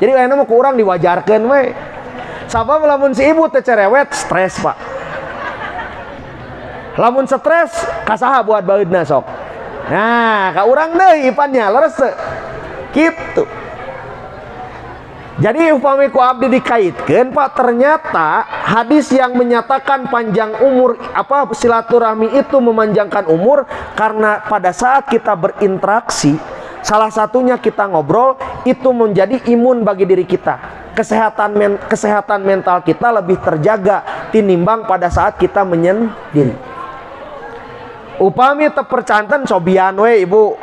Jadi lainna mah ku urang diwajarkeun we. Sabab lamun si ibu teh cerewet stres Pak. Lamun stres kasaha buat baeudna sok. Nah, ka urang deui ipannya leres teu. Kitu. Jadi upami ku abdi dikaitkan Pak, ternyata hadis yang menyatakan panjang umur silaturahmi itu memanjangkan umur karena pada saat kita berinteraksi, salah satunya kita ngobrol, itu menjadi imun bagi diri kita. Kesehatan mental kita lebih terjaga tinimbang pada saat kita menyendiri. Upami tepercanten cobian we Ibu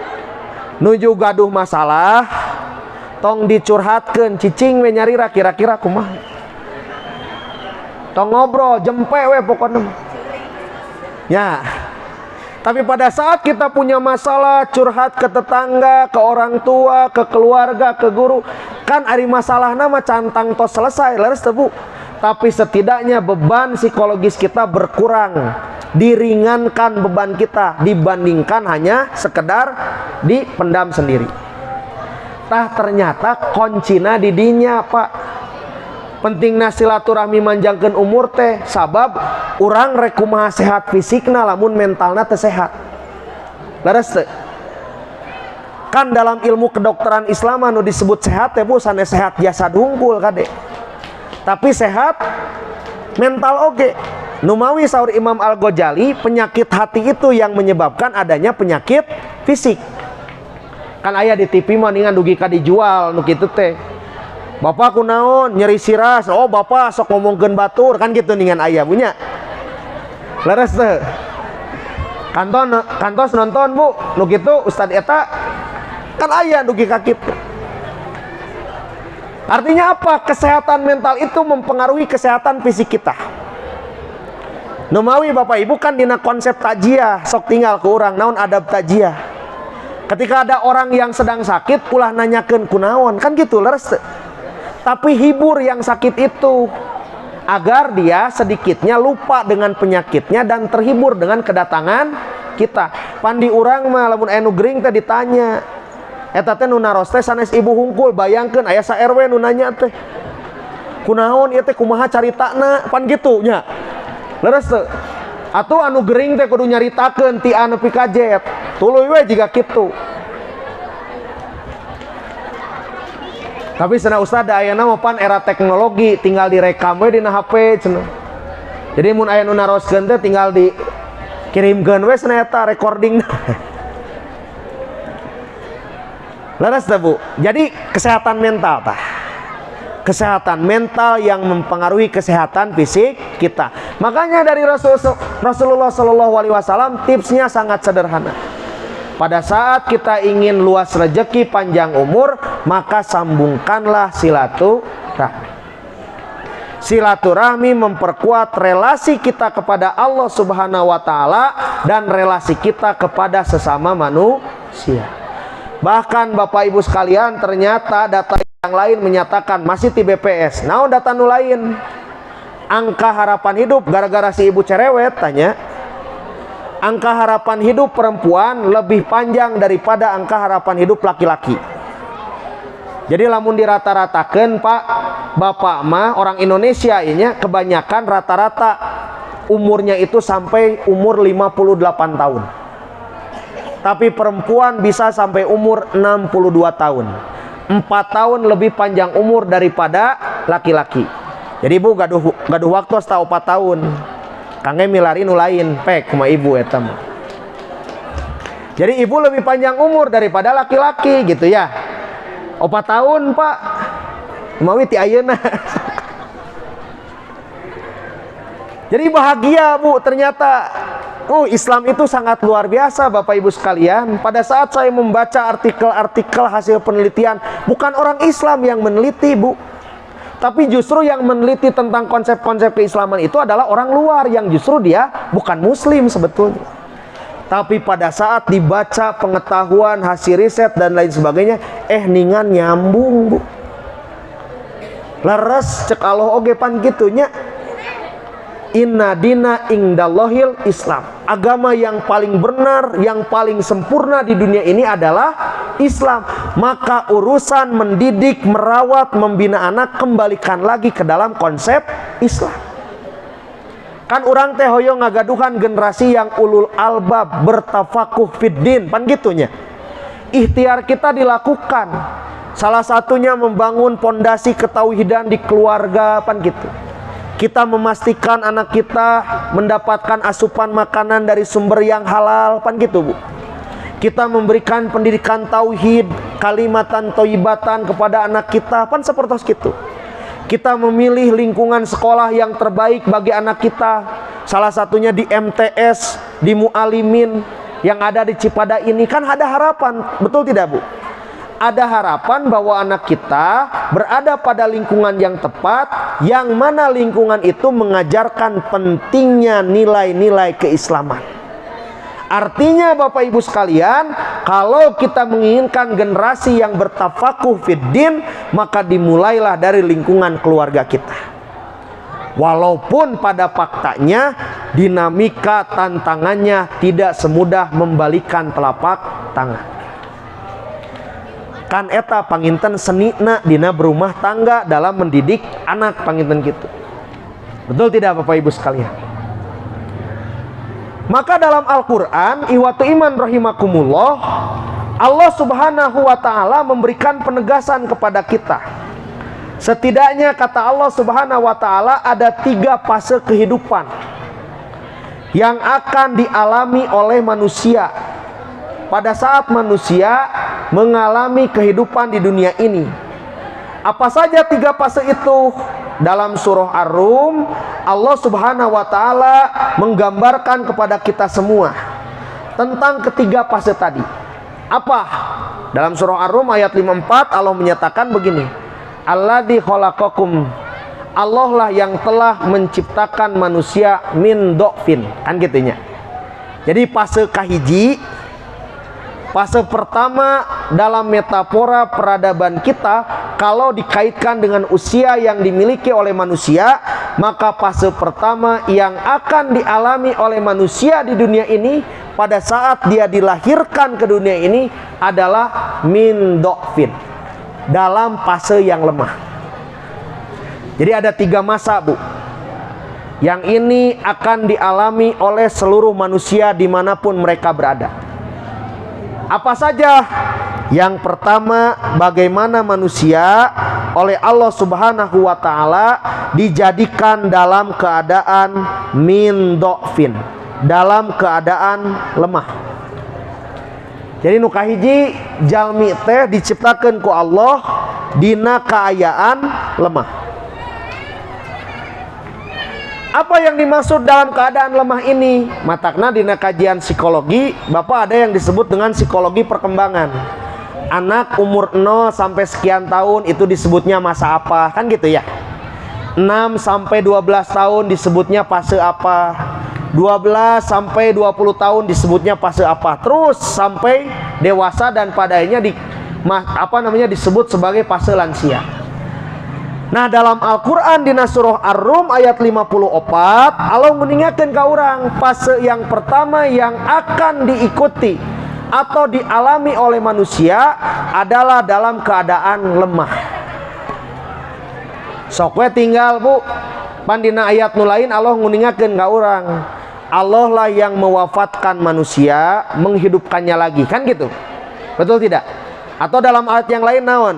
nuju gaduh masalah, tong dicurhatkeun cicing we nyarira kira-kira kumaha. Tong ngobrol jempe we pokoknya. Ya. Tapi pada saat kita punya masalah curhat ke tetangga, ke orang tua, ke keluarga, ke guru, kan ari masalah nama cantang tos selesai, leres teu Bu. Tapi setidaknya beban psikologis kita berkurang diringankan beban kita dibandingkan hanya sekedar dipendam sendiri. Tah ternyata kuncina di dinya Pak. Pentingna silaturahmi manjangkeun umur teh sabab urang rek kumaha sehat fisikna lamun mentalna teu sehat. Leres teu? Kan dalam ilmu kedokteran Islam anu disebut sehat teh bu sanes sehat jasad hungkul kade. Tapi sehat mental oge. Numawi saur Imam Al-Ghazali, penyakit hati itu yang menyebabkan adanya penyakit fisik. Kan aya di TV mendingan dugi ka dijual nu kitu teh. Bapak kunaon nyeri siras, oh bapak sok ngomongkeun batur kan gitu ningan aya punya. Leres teh. Kantos nonton bu, nu kitu Ustad eta kan aya dugi ka kitu. Artinya apa? Kesehatan mental itu mempengaruhi kesehatan fisik kita. Numawi Bapak Ibu kan dina konsep tajiyah, sok tinggal ke urang naon adab tajiyah. Ketika ada orang yang sedang sakit ulah nanyakeun kunaon, kan gitu leres. Tapi hibur yang sakit itu agar dia sedikitnya lupa dengan penyakitnya dan terhibur dengan kedatangan kita. Pandi urang mah lamun anu gering teh ditanya, eta teh nu naros teh sanes ibu hungkul, bayangkeun aya sa RW nu nanya teh. Kunaon ieu teh kumaha caritana? Pan kitu nya. Leres teu? Atuh anu gering teh kudu nyaritakeun ti anu pikajet. Tuluy we jiga kitu. Tapi cenah Ustad ayeuna mah pan era teknologi, tinggal direkam we dina HP cenah. Jadi mun aya nu naroskeun teh tinggal dikirimkeun we cenah eta recording. Leres teh Bu? Jadi kesehatan mental tah. Kesehatan mental yang mempengaruhi kesehatan fisik kita. Makanya dari Rasulullah SAW tipsnya sangat sederhana. Pada saat kita ingin luas rezeki panjang umur, maka sambungkanlah silaturahmi. Silaturahmi memperkuat relasi kita kepada Allah Subhanahu wa Ta'ala dan relasi kita kepada sesama manusia. Bahkan Bapak Ibu sekalian, ternyata data yang lain menyatakan masih di BPS. Naon data nu lain? Angka harapan hidup gara-gara si ibu cerewet tanya. Angka harapan hidup perempuan lebih panjang daripada angka harapan hidup laki-laki. Jadi lamun dirata-ratakeun Pak, Bapak mah orang Indonesia ini kebanyakan rata-rata umurnya itu sampai umur 58 tahun. Tapi perempuan bisa sampai umur 62 tahun. 4 tahun lebih panjang umur daripada laki-laki. Jadi ibu gaduh waktu hasta 4 tahun. Kangge milari nu lain pek kuma ibu eta mah. Jadi ibu lebih panjang umur daripada laki-laki gitu ya. 4 tahun Pak. Mawi ti ayeuna. Jadi bahagia Bu ternyata. Islam itu sangat luar biasa Bapak Ibu sekalian. Pada saat saya membaca artikel-artikel hasil penelitian, bukan orang Islam yang meneliti Bu, tapi justru yang meneliti tentang konsep-konsep keislaman itu adalah orang luar yang justru dia bukan muslim sebetulnya. Tapi pada saat dibaca pengetahuan, hasil riset dan lain sebagainya, ningan nyambung Bu. Leres cek Allah oge pan gitunya. Inna dina indallahil Islam. Agama yang paling benar, yang paling sempurna di dunia ini adalah Islam. Maka urusan mendidik, merawat, membina anak kembalikan lagi ke dalam konsep Islam. Kan orang teh hoyong ngagaduhan generasi yang ulul albab, bertafakuh fiddin, pan gitunya. Ikhtiar kita dilakukan. Salah satunya membangun pondasi ketauhidan di keluarga, pan gitu. Kita memastikan anak kita mendapatkan asupan makanan dari sumber yang halal, pan gitu Bu. Kita memberikan pendidikan tauhid, kalimatan thayyibatan kepada anak kita, pan seperti itu. Kita memilih lingkungan sekolah yang terbaik bagi anak kita. Salah satunya di MTS, di Mualimin yang ada di Cipada ini, kan ada harapan, betul tidak Bu? Ada harapan bahwa anak kita berada pada lingkungan yang tepat, yang mana lingkungan itu mengajarkan pentingnya nilai-nilai keislaman. Artinya Bapak Ibu sekalian, kalau kita menginginkan generasi yang bertafakuh fiddin, maka dimulailah dari lingkungan keluarga kita. Walaupun pada faktanya dinamika tantangannya tidak semudah membalikan telapak tangan. Kan eta panginten senina dina berumah tangga dalam mendidik anak panginten gitu. Betul tidak Bapak Ibu sekalian? Maka dalam Al-Quran, iwatu iman rahimakumullah, Allah subhanahu wa ta'ala memberikan penegasan kepada kita. Setidaknya kata Allah subhanahu wa ta'ala ada 3 fase kehidupan yang akan dialami oleh manusia pada saat manusia mengalami kehidupan di dunia ini. Apa saja 3 fase itu? Dalam surah Ar-Rum, Allah subhanahu wa ta'ala menggambarkan kepada kita semua tentang ketiga fase tadi. Apa? Dalam surah Ar-Rum ayat 54 Allah menyatakan begini, Alladzi khalaqakum, Allah lah yang telah menciptakan manusia min dhofin, kan gitunya. Jadi fase kahiji, fase pertama dalam metafora peradaban kita, kalau dikaitkan dengan usia yang dimiliki oleh manusia, maka fase pertama yang akan dialami oleh manusia di dunia ini pada saat dia dilahirkan ke dunia ini adalah min dhofin, dalam fase yang lemah. Jadi ada 3 masa, Bu, yang ini akan dialami oleh seluruh manusia dimanapun mereka berada. Apa saja? Yang pertama, bagaimana manusia oleh Allah subhanahu wa ta'ala dijadikan dalam keadaan min dhofin, dalam keadaan lemah. Jadi nu kahiji, jalmi teh diciptakeun ku Allah dina kaayaan lemah. Apa yang dimaksud dalam keadaan lemah ini? Matakna dina kajian psikologi, Bapak ada yang disebut dengan psikologi perkembangan. Anak umur 0 sampai sekian tahun itu disebutnya masa apa, kan gitu ya. 6 sampai 12 tahun disebutnya fase apa, 12 sampai 20 tahun disebutnya fase apa, terus sampai dewasa dan padanya disebut sebagai fase lansia. Nah, dalam Al-Quran di surah Ar-Rum ayat 54 Allah mengingatkan ke orang fase yang pertama yang akan diikuti atau dialami oleh manusia adalah dalam keadaan lemah. Sokwe tinggal, Bu, pandina ayat nulain Allah mengingatkan ke orang, Allah lah yang mewafatkan manusia, menghidupkannya lagi, kan gitu. Betul tidak? Atau dalam ayat yang lain naon?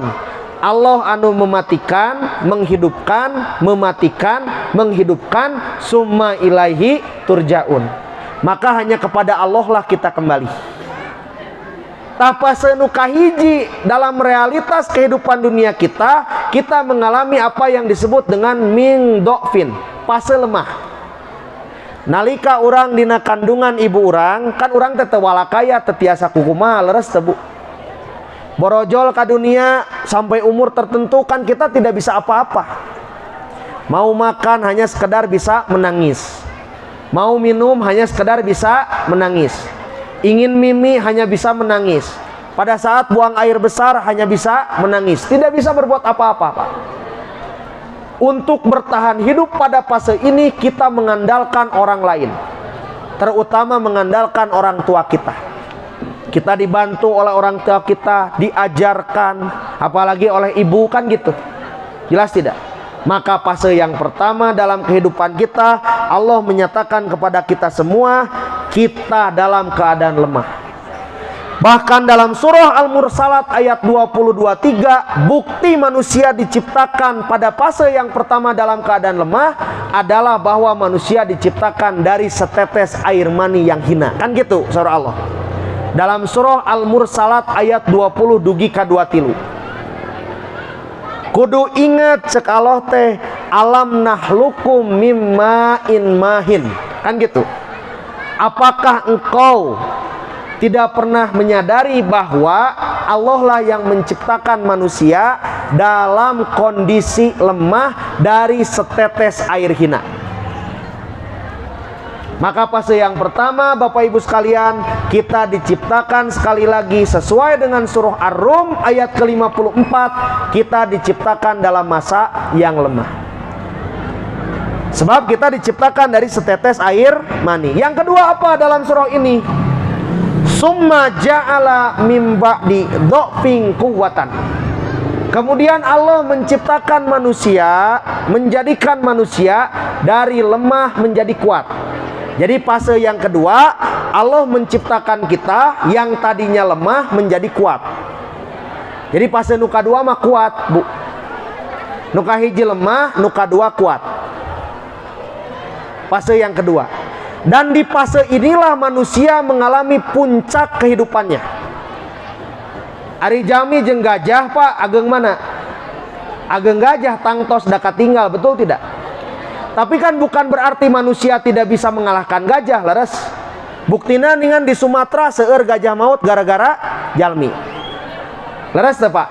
Allah anu mematikan, menghidupkan, mematikan, menghidupkan, summa ilaihi turjaun. Maka hanya kepada Allah lah kita kembali. Tapa senu kahiji dalam realitas kehidupan dunia kita mengalami apa yang disebut dengan min dhofin, fase lemah. Nalika orang dina kandungan ibu orang, kan orang teu walakaya teu tiasa kukumaha leres teu, Bu. Borojol ke dunia sampai umur tertentu kan kita tidak bisa apa-apa. Mau makan hanya sekedar bisa menangis, mau minum hanya sekedar bisa menangis, ingin mimi hanya bisa menangis, pada saat buang air besar hanya bisa menangis, tidak bisa berbuat apa-apa, Pak. Untuk bertahan hidup pada fase ini kita mengandalkan orang lain, terutama mengandalkan orang tua kita. Kita dibantu oleh orang tua kita, diajarkan, apalagi oleh ibu, kan gitu. Jelas tidak? Maka fase yang pertama dalam kehidupan kita, Allah menyatakan kepada kita semua, kita dalam keadaan lemah. Bahkan dalam surah Al-Mursalat ayat 20-23, bukti manusia diciptakan pada fase yang pertama dalam keadaan lemah adalah bahwa manusia diciptakan dari setetes air mani yang hina. Kan gitu surah Allah. Dalam surah Al-Mursalat ayat 20 dugi ka-23. Kudu ingat cek Allah teh, alam nahlukum mimma in mahin, kan gitu. Apakah engkau tidak pernah menyadari bahwa Allah lah yang menciptakan manusia dalam kondisi lemah dari setetes air hina? Maka fase yang pertama, Bapak Ibu sekalian, kita diciptakan sekali lagi sesuai dengan surah Ar-Rum ayat ke-54, kita diciptakan dalam masa yang lemah. Sebab kita diciptakan dari setetes air mani. Yang kedua apa dalam surah ini? Summa ja'ala mim ba'di dha'fin quwwatan. Kemudian Allah menciptakan manusia, menjadikan manusia dari lemah menjadi kuat. Jadi fase yang kedua, Allah menciptakan kita yang tadinya lemah menjadi kuat. Jadi fase nuka dua mah kuat, Bu. Nuka hiji lemah, nuka dua kuat. Fase yang kedua. Dan di fase inilah manusia mengalami puncak kehidupannya. Ari jami jeung gajah Pak, ageng mana? Ageng gajah tangtos daka tinggal, betul tidak? Tapi kan bukan berarti manusia tidak bisa mengalahkan gajah, leres. Buktina ningan di Sumatera seueur gajah maut gara-gara jalmi. Leres teh Pak?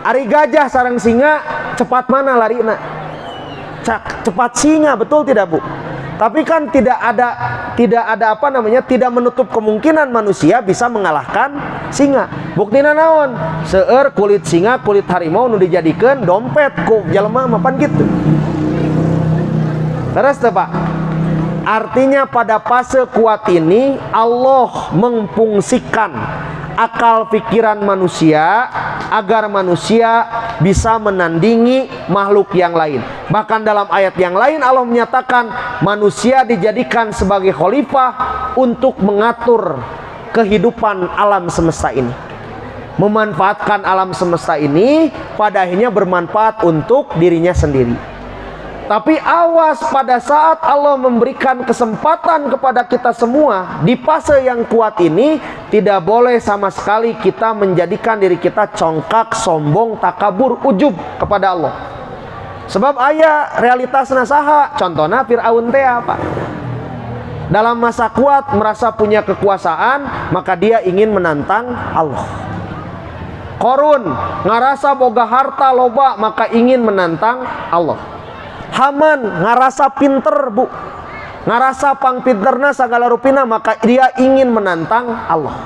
Ari gajah sareng singa cepat mana larina? Cepat singa, betul tidak Bu? Tapi kan tidak ada apa namanya, tidak menutup kemungkinan manusia bisa mengalahkan singa. Buktina naon? Seueur kulit singa, kulit harimau nu dijadikeun dompet ku jelema mapan gitu. Terus teh Pak? Artinya pada fase kuat ini Allah memfungsikan akal pikiran manusia agar manusia bisa menandingi makhluk yang lain. Bahkan dalam ayat yang lain Allah menyatakan manusia dijadikan sebagai khalifah untuk mengatur kehidupan alam semesta ini, memanfaatkan alam semesta ini pada akhirnya bermanfaat untuk dirinya sendiri. Tapi awas, pada saat Allah memberikan kesempatan kepada kita semua di fase yang kuat ini, tidak boleh sama sekali kita menjadikan diri kita congkak, sombong, takabur, ujub kepada Allah. Sebab aya realitasna saha, contohnya Fir'aun teh apa? Dalam masa kuat merasa punya kekuasaan, maka dia ingin menantang Allah. Korun ngarasa boga harta loba, maka ingin menantang Allah. Haman ngarasa pinter Bu, ngarasa pangpinterna sagala rupina, maka dia ingin menantang Allah.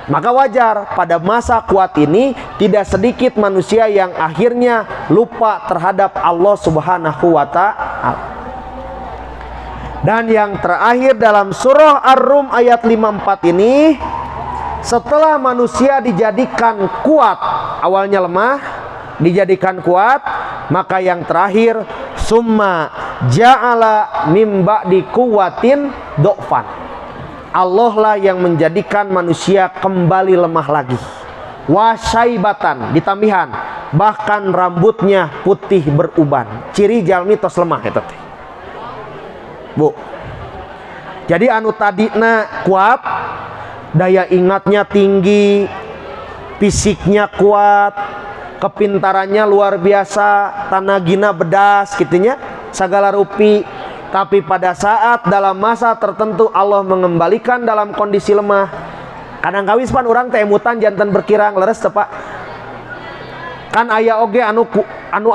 Maka wajar pada masa kuat ini tidak sedikit manusia yang akhirnya lupa terhadap Allah Subhanahu wa Ta'ala. Dan yang terakhir dalam surah Ar-Rum ayat 54 ini, setelah manusia dijadikan kuat, awalnya lemah, dijadikan kuat, maka yang terakhir summa ja'ala mim ba'di quwwatin dha'fan. Allah lah yang menjadikan manusia kembali lemah lagi. Wasyaibatan, ditambihan, bahkan rambutnya putih beruban. Ciri jalmi tos lemah eta teh. Bu. Jadi anu tadina kuat, daya ingatnya tinggi, fisiknya kuat, kepintarannya luar biasa, tanagina bedas gitunya, sagala rupi. Tapi pada saat dalam masa tertentu Allah mengembalikan dalam kondisi lemah. Kadang kawis pan urang teh emutan jantan berkirang, leres teh Pak? Kan aya oge anu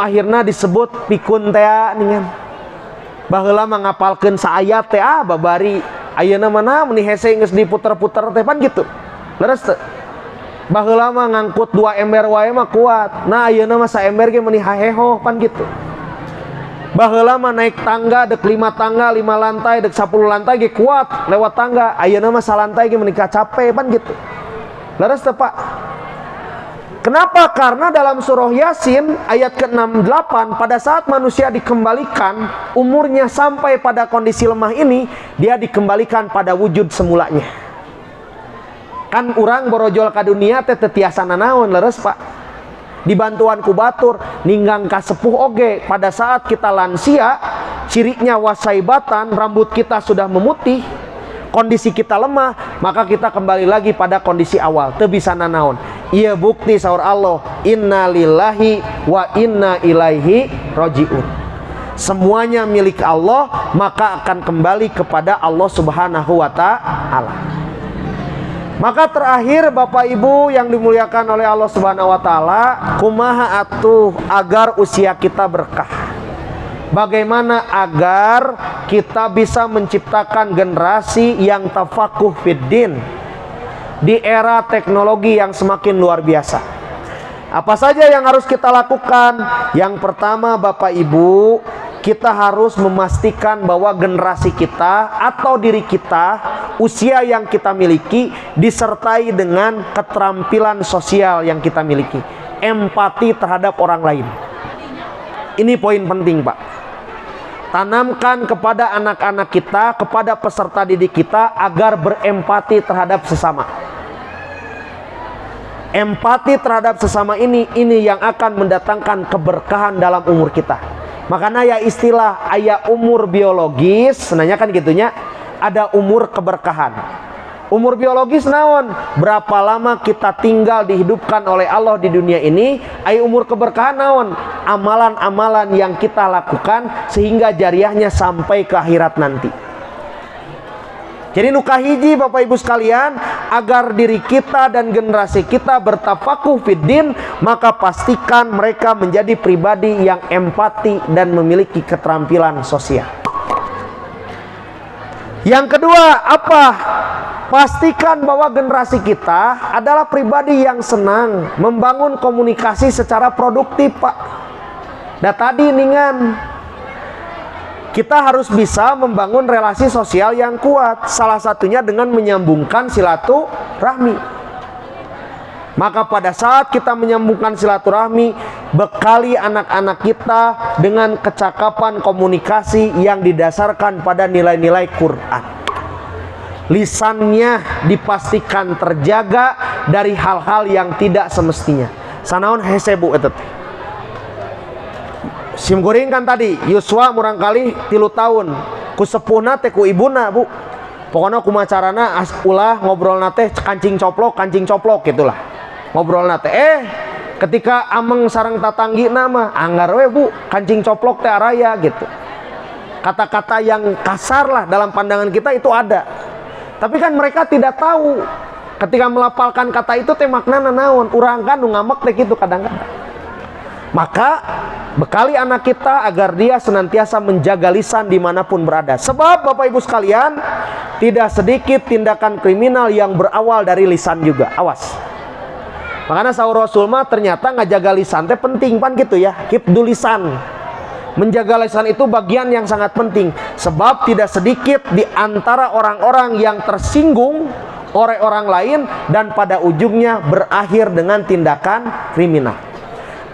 akhirna disebut pikun teh ningan. Baheula mah ngapalkeun saayat teh babari. Ayeuna mana meni hese geus diputer-puter teh pan gitu. Leres teh? Baheula mah ngangkut 2 ember wae mah kuat. Nah ayeuna mah saember ge meuni haheho pan gitu. Baheula mah naik tangga dek 5 tangga 5 lantai dek 10 lantai ge kuat lewat tangga. Ayeuna mah salantai ge meuni capek pan gitu. Leres teh Pak? Kenapa? Karena dalam surah Yasin ayat ke-68, pada saat manusia dikembalikan umurnya sampai pada kondisi lemah ini, dia dikembalikan pada wujud semulanya. Kan urang borojol ka dunia teh tiasa nanaon, leres Pak? Dibantuan ku batur, ninggang ka sepuh oge. Pada saat kita lansia, cirinya wasaibatan, rambut kita sudah memutih, kondisi kita lemah, maka kita kembali lagi pada kondisi awal, teu bisa nanaon. Iya bukti saur Allah, inna lillahi wa inna ilaihi roji'un. Semuanya milik Allah, maka akan kembali kepada Allah Subhanahu wa Ta'ala. Maka terakhir Bapak Ibu yang dimuliakan oleh Allah Subhanahu wa Ta'ala, kumaha atuh agar usia kita berkah? Bagaimana agar kita bisa menciptakan generasi yang tafakuh fiddin di era teknologi yang semakin luar biasa? Apa saja yang harus kita lakukan? Yang pertama Bapak Ibu, kita harus memastikan bahwa generasi kita atau diri kita, usia yang kita miliki disertai dengan keterampilan sosial yang kita miliki, empati terhadap orang lain. Ini poin penting, Pak. Tanamkan kepada anak-anak kita, kepada peserta didik kita agar berempati terhadap sesama. Empati terhadap sesama ini yang akan mendatangkan keberkahan dalam umur kita. Makanya ya istilah aya umur biologis, sebenarnya kan gitunya, ada umur keberkahan. Umur biologis naon? Berapa lama kita tinggal dihidupkan oleh Allah di dunia ini? Aya umur keberkahan naon? Amalan-amalan yang kita lakukan sehingga jariahnya sampai ke akhirat nanti. Jadi nukahiji Bapak Ibu sekalian, agar diri kita dan generasi kita bertafakuh fiddin, maka pastikan mereka menjadi pribadi yang empati dan memiliki keterampilan sosial. Yang kedua apa? Pastikan bahwa generasi kita adalah pribadi yang senang membangun komunikasi secara produktif, Pak. Nah tadi ningan, kita harus bisa membangun relasi sosial yang kuat, salah satunya dengan menyambungkan silaturahmi. Maka pada saat kita menyambungkan silaturahmi, bekali anak-anak kita dengan kecakapan komunikasi yang didasarkan pada nilai-nilai Quran. Lisannya dipastikan terjaga dari hal-hal yang tidak semestinya. Sanaon hese bu etet. Sim goreng kan tadi Yuswa murangkali 3 tahun ku sepuhna teh ku ibuna bu, pokoknya kumacarana ulah ngobrol nate kancing coplok gitulah ngobrol nate. Ketika ameng sareng tatanggi nama anggar we bu kancing coplok teh araya gitu, kata-kata yang kasar lah dalam pandangan kita itu ada, tapi kan mereka tidak tahu ketika melafalkan kata itu teh maknana naon, urang kan nu ngamek teh gitu kadang-kadang. Maka bekali anak kita agar dia senantiasa menjaga lisan dimanapun berada. Sebab Bapak Ibu sekalian, tidak sedikit tindakan kriminal yang berawal dari lisan juga. Awas. Makanya sahur Rasul mah ternyata ngajaga lisan teh penting pan gitu ya. Hifdzul lisan. Menjaga lisan itu bagian yang sangat penting. Sebab tidak sedikit di antara orang-orang yang tersinggung oleh orang lain dan pada ujungnya berakhir dengan tindakan kriminal.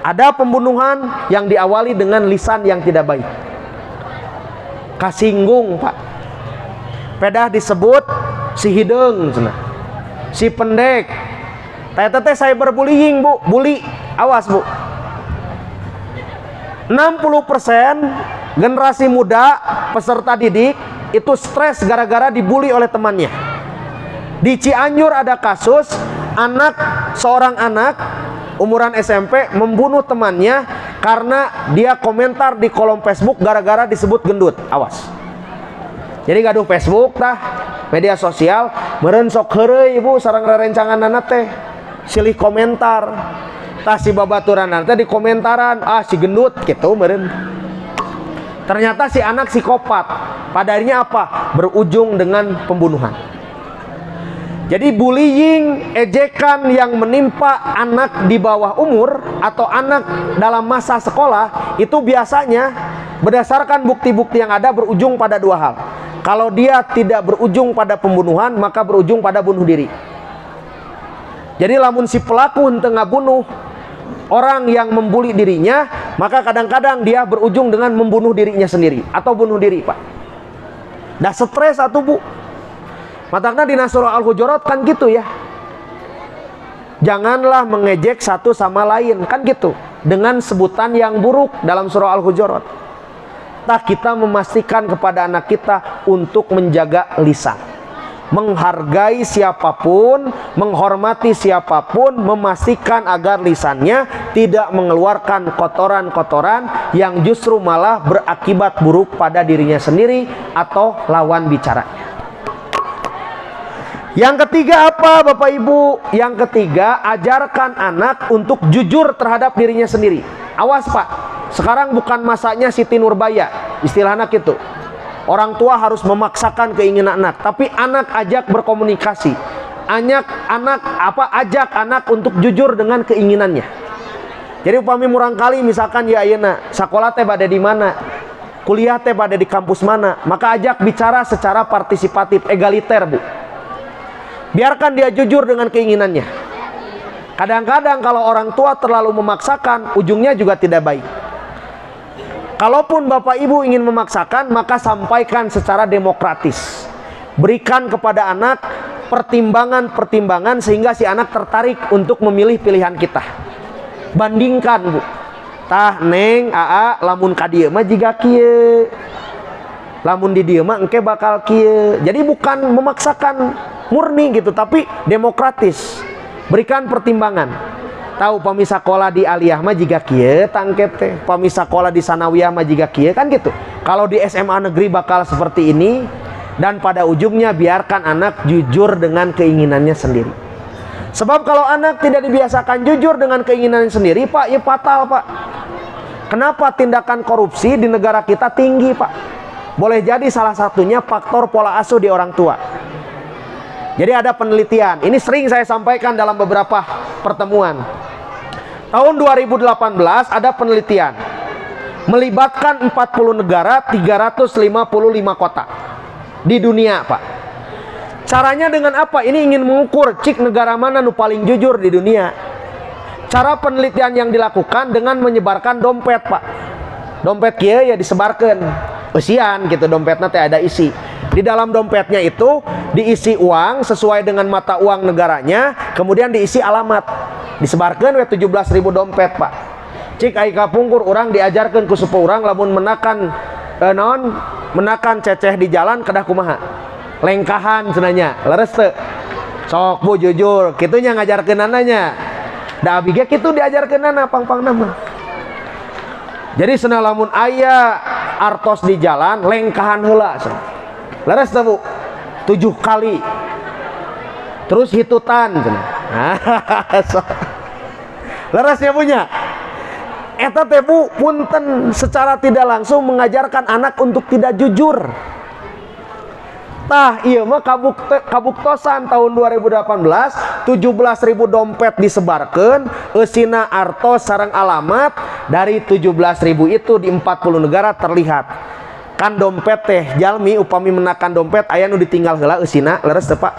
Ada pembunuhan yang diawali dengan lisan yang tidak baik. Kasinggung, Pak. Pedah disebut si hidung, si pendek. Tete cyberbullying, Bu. Bully. Awas, Bu. 60% generasi muda peserta didik itu stres gara-gara dibully oleh temannya. Di Cianjur ada kasus seorang anak umuran SMP membunuh temannya karena dia komentar di kolom Facebook gara-gara disebut gendut. Awas. Jadi gaduh Facebook tah, media sosial, meureun sok heureuy ibu sareng rerencanganna teh silih komentar. Tah si babaturan teh di komentaran, si gendut gitu meureun. Ternyata si anak psikopat. Pada akhirnya apa? Berujung dengan pembunuhan. Jadi bullying, ejekan yang menimpa anak di bawah umur atau anak dalam masa sekolah itu biasanya berdasarkan bukti-bukti yang ada berujung pada 2 hal. Kalau dia tidak berujung pada pembunuhan, maka berujung pada bunuh diri. Jadi lamun si pelaku henteu ngabunuh orang yang membuli dirinya, maka kadang-kadang dia berujung dengan membunuh dirinya sendiri atau bunuh diri, Pak. Dah stres atuh, Bu. Matangna di surah Al-Hujurat kan gitu ya. Janganlah mengejek satu sama lain, kan gitu. Dengan sebutan yang buruk dalam surah Al-Hujurat. Tak kita memastikan kepada anak kita untuk menjaga lisan. Menghargai siapapun, menghormati siapapun, memastikan agar lisannya tidak mengeluarkan kotoran-kotoran yang justru malah berakibat buruk pada dirinya sendiri atau lawan bicaranya. Yang ketiga apa Bapak Ibu? Yang ketiga, ajarkan anak untuk jujur terhadap dirinya sendiri. Awas Pak, sekarang bukan masanya Siti Nurbaya, istilahnya gitu. Orang tua harus memaksakan keinginan anak, tapi anak ajak berkomunikasi. Ajak anak untuk jujur dengan keinginannya. Jadi upami murang kali misalkan ya ayeuna sakola teh bade di mana? kuliah teh pada di kampus mana, maka ajak bicara secara partisipatif, egaliter Bu. Biarkan dia jujur dengan keinginannya. Kadang-kadang kalau orang tua terlalu memaksakan, ujungnya juga tidak baik. Kalaupun Bapak Ibu ingin memaksakan, maka sampaikan secara demokratis. Berikan kepada anak pertimbangan-pertimbangan sehingga si anak tertarik untuk memilih pilihan kita. Bandingkan Bu. Tah neng aa lamun ka dieu mah jiga kieu, lamun di dieu mah engke bakal kieu. Jadi bukan memaksakan murni gitu, tapi demokratis. Berikan pertimbangan. Tahu pami sakola di aliyah mah jiga kieu tangkep teh, pami sakola di sanawiyah mah jiga kieu, kan gitu. Kalau di SMA negeri bakal seperti ini, dan pada ujungnya biarkan anak jujur dengan keinginannya sendiri. Sebab kalau anak tidak dibiasakan jujur dengan keinginannya sendiri, Pak, ya fatal, Pak. Kenapa tindakan korupsi di negara kita tinggi, Pak? Boleh jadi salah satunya faktor pola asuh di orang tua. Jadi ada penelitian, ini sering saya sampaikan dalam beberapa pertemuan. Tahun 2018 ada penelitian melibatkan 40 negara, 355 kota di dunia, Pak. Caranya dengan apa? Ini ingin mengukur cik negara mana nu paling jujur di dunia. Cara penelitian yang dilakukan dengan menyebarkan dompet, Pak. Dompet kia ya disebarkan usian gitu, dompetnya teh ada isi. Di dalam dompetnya itu diisi uang sesuai dengan mata uang negaranya, kemudian diisi alamat. Disebarkan we 17.000 dompet, Pak. Cik aika pungkur orang diajarkan ku sepuh urang lamun menakan ceceh di jalan kedah kumaha. Lengkahan cenanya, leres teu? Sok Bu jujur, kitunya ngajarkeun ananya. Da abi ge kitu diajarkeun anana pang-pang nama. Jadi cenah lamun aya artos di jalan, lengkahan heula cenah. Leres teu Bu? 7 kali. Terus hitutan cenah. Leresnya punya. Eta teh Bu punten secara tidak langsung mengajarkan anak untuk tidak jujur. Tah iya mah kabuktosan tahun 2018 17.000 dompet disebarkan, eusina artos sareng alamat. Dari 17.000 itu di 40 negara terlihat. Kan dompet teh jalmi upami menakan dompet aya nu ditinggal heula eusina, leres teu Pak?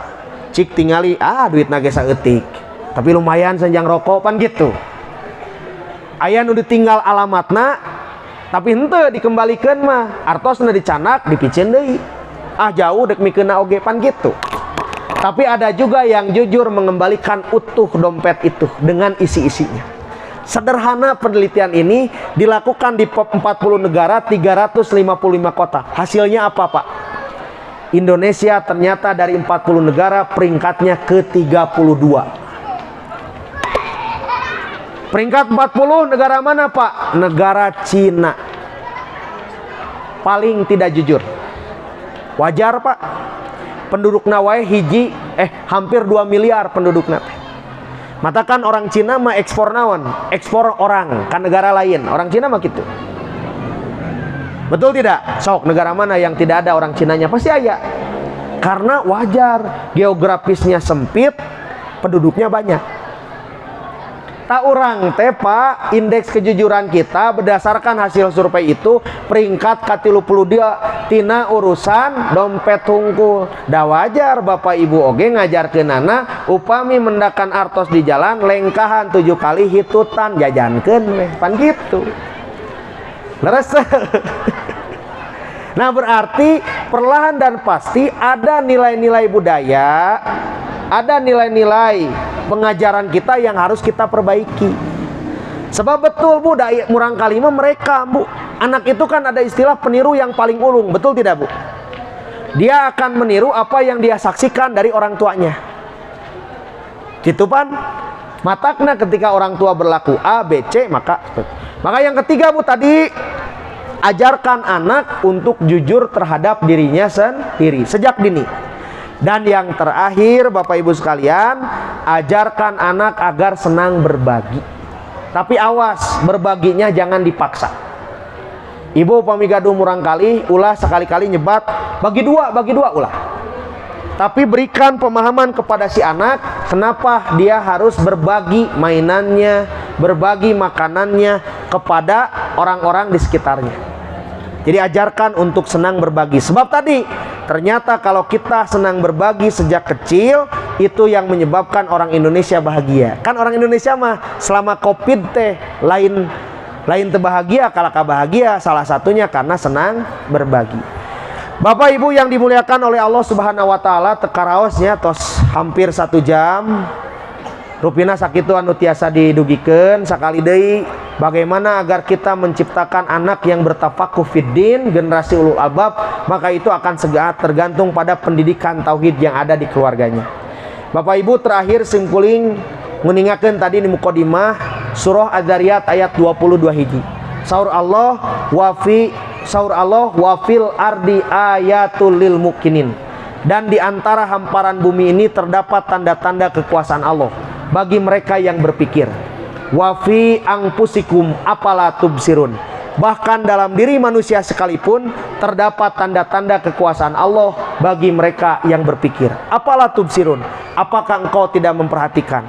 Cik tingali duitna ge saeutik. Tapi lumayan senjang rokok pan gitu. Aya nu ditinggal alamatna tapi henteu dikembalikeun mah, artosna dicanak dipicieun deui. Jauh dek mikena oge pan gitu. Tapi ada juga yang jujur mengembalikan utuh dompet itu dengan isi-isinya. Sederhana penelitian ini dilakukan di 40 negara, 355 kota. Hasilnya apa, Pak? Indonesia ternyata dari 40 negara peringkatnya ke-32. Peringkat 40 negara mana, Pak? Negara Cina. Paling tidak jujur. Wajar, Pak. Penduduk wae hiji hampir 2 miliar pendudukna. Matakan orang Cina mah ekspor naon? Ekspor orang ke negara lain. Orang Cina mah gitu. Betul tidak? Sok negara mana yang tidak ada orang Cinanya? Pasti ada. Karena wajar, geografisnya sempit, penduduknya banyak. Tak orang teh Pak, indeks kejujuran kita berdasarkan hasil survei itu peringkat ke-32 tina urusan dompet hungkul. Da wajar Bapak Ibu oge ngajarkeun anak upami mendakan artos di jalan lengkahan 7 kali hitutan jajankeun weh pan gitu. Leres. Nah berarti perlahan dan pasti ada nilai-nilai budaya, ada nilai-nilai pengajaran kita yang harus kita perbaiki. Sebab betul Bu, murang kalima mereka Bu, anak itu kan ada istilah peniru yang paling ulung, betul tidak Bu? Dia akan meniru apa yang dia saksikan dari orang tuanya. Gitu pan? Matakna ketika orang tua berlaku A, B, C, maka yang ketiga Bu tadi, ajarkan anak untuk jujur terhadap dirinya sendiri sejak dini. Dan yang terakhir Bapak Ibu sekalian, ajarkan anak agar senang berbagi. Tapi awas, berbaginya jangan dipaksa. Ibu upami gaduh murang kali, ulah sekali-kali nyebat, bagi dua ulah. Tapi berikan pemahaman kepada si anak, kenapa dia harus berbagi mainannya, berbagi makanannya kepada orang-orang di sekitarnya. Jadi ajarkan untuk senang berbagi. Sebab tadi ternyata kalau kita senang berbagi sejak kecil, itu yang menyebabkan orang Indonesia bahagia. Kan orang Indonesia mah selama Covid teh lain terbahagia, kalaka bahagia, salah satunya karena senang berbagi. Bapak Ibu yang dimuliakan oleh Allah Subhanahu wa taala, tekaraosnya tos hampir 1 jam. Rupina sakitu anu tiasa didugikeun sakali deui, bagaimana agar kita menciptakan anak yang bertafakuh fiddin, generasi ulul albab, maka itu akan segala tergantung pada pendidikan tauhid yang ada di keluarganya. Bapak Ibu, terakhir simkuling nguningakeun tadi di mukadimah surah Az-Zariyat ayat 22 hiji. Saur Allah wa fil ardi ayatul lil mukminin. Dan di antara hamparan bumi ini terdapat tanda-tanda kekuasaan Allah bagi mereka yang berpikir. Wa fi anfusikum afala tubsirun. Bahkan dalam diri manusia sekalipun terdapat tanda-tanda kekuasaan Allah bagi mereka yang berpikir. Afala tubsirun. Apakah engkau tidak memperhatikan?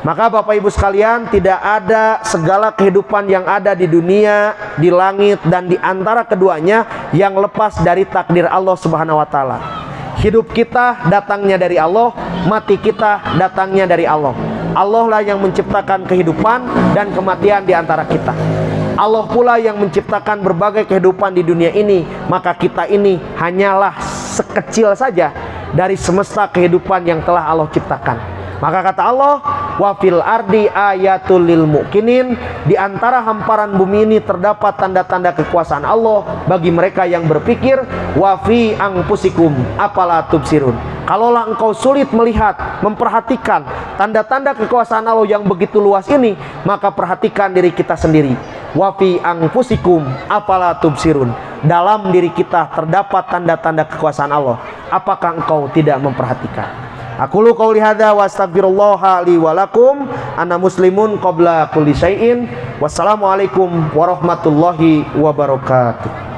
Maka Bapak Ibu sekalian, tidak ada segala kehidupan yang ada di dunia, di langit dan di antara keduanya yang lepas dari takdir Allah Subhanahu wa taala. Hidup kita datangnya dari Allah, mati kita datangnya dari Allah. Allah lah yang menciptakan kehidupan dan kematian di antara kita. Allah pula yang menciptakan berbagai kehidupan di dunia ini. Maka kita ini hanyalah sekecil saja dari semesta kehidupan yang telah Allah ciptakan. Maka kata Allah, wa fil ardi ayatul lil mukminin, di antara hamparan bumi ini terdapat tanda-tanda kekuasaan Allah bagi mereka yang berpikir. Wa fi anfusikum afala tubsirun. Kalaulah engkau sulit melihat, memperhatikan tanda-tanda kekuasaan Allah yang begitu luas ini, maka perhatikan diri kita sendiri. Wa fi anfusikum afala tubsirun. Dalam diri kita terdapat tanda-tanda kekuasaan Allah. Apakah engkau tidak memperhatikan? Aku lu qauli hadza wa astaghfirullah li wa lakum. Ana muslimun qabla kulli syai'in. Wassalamualaikum warahmatullahi wabarakatuh.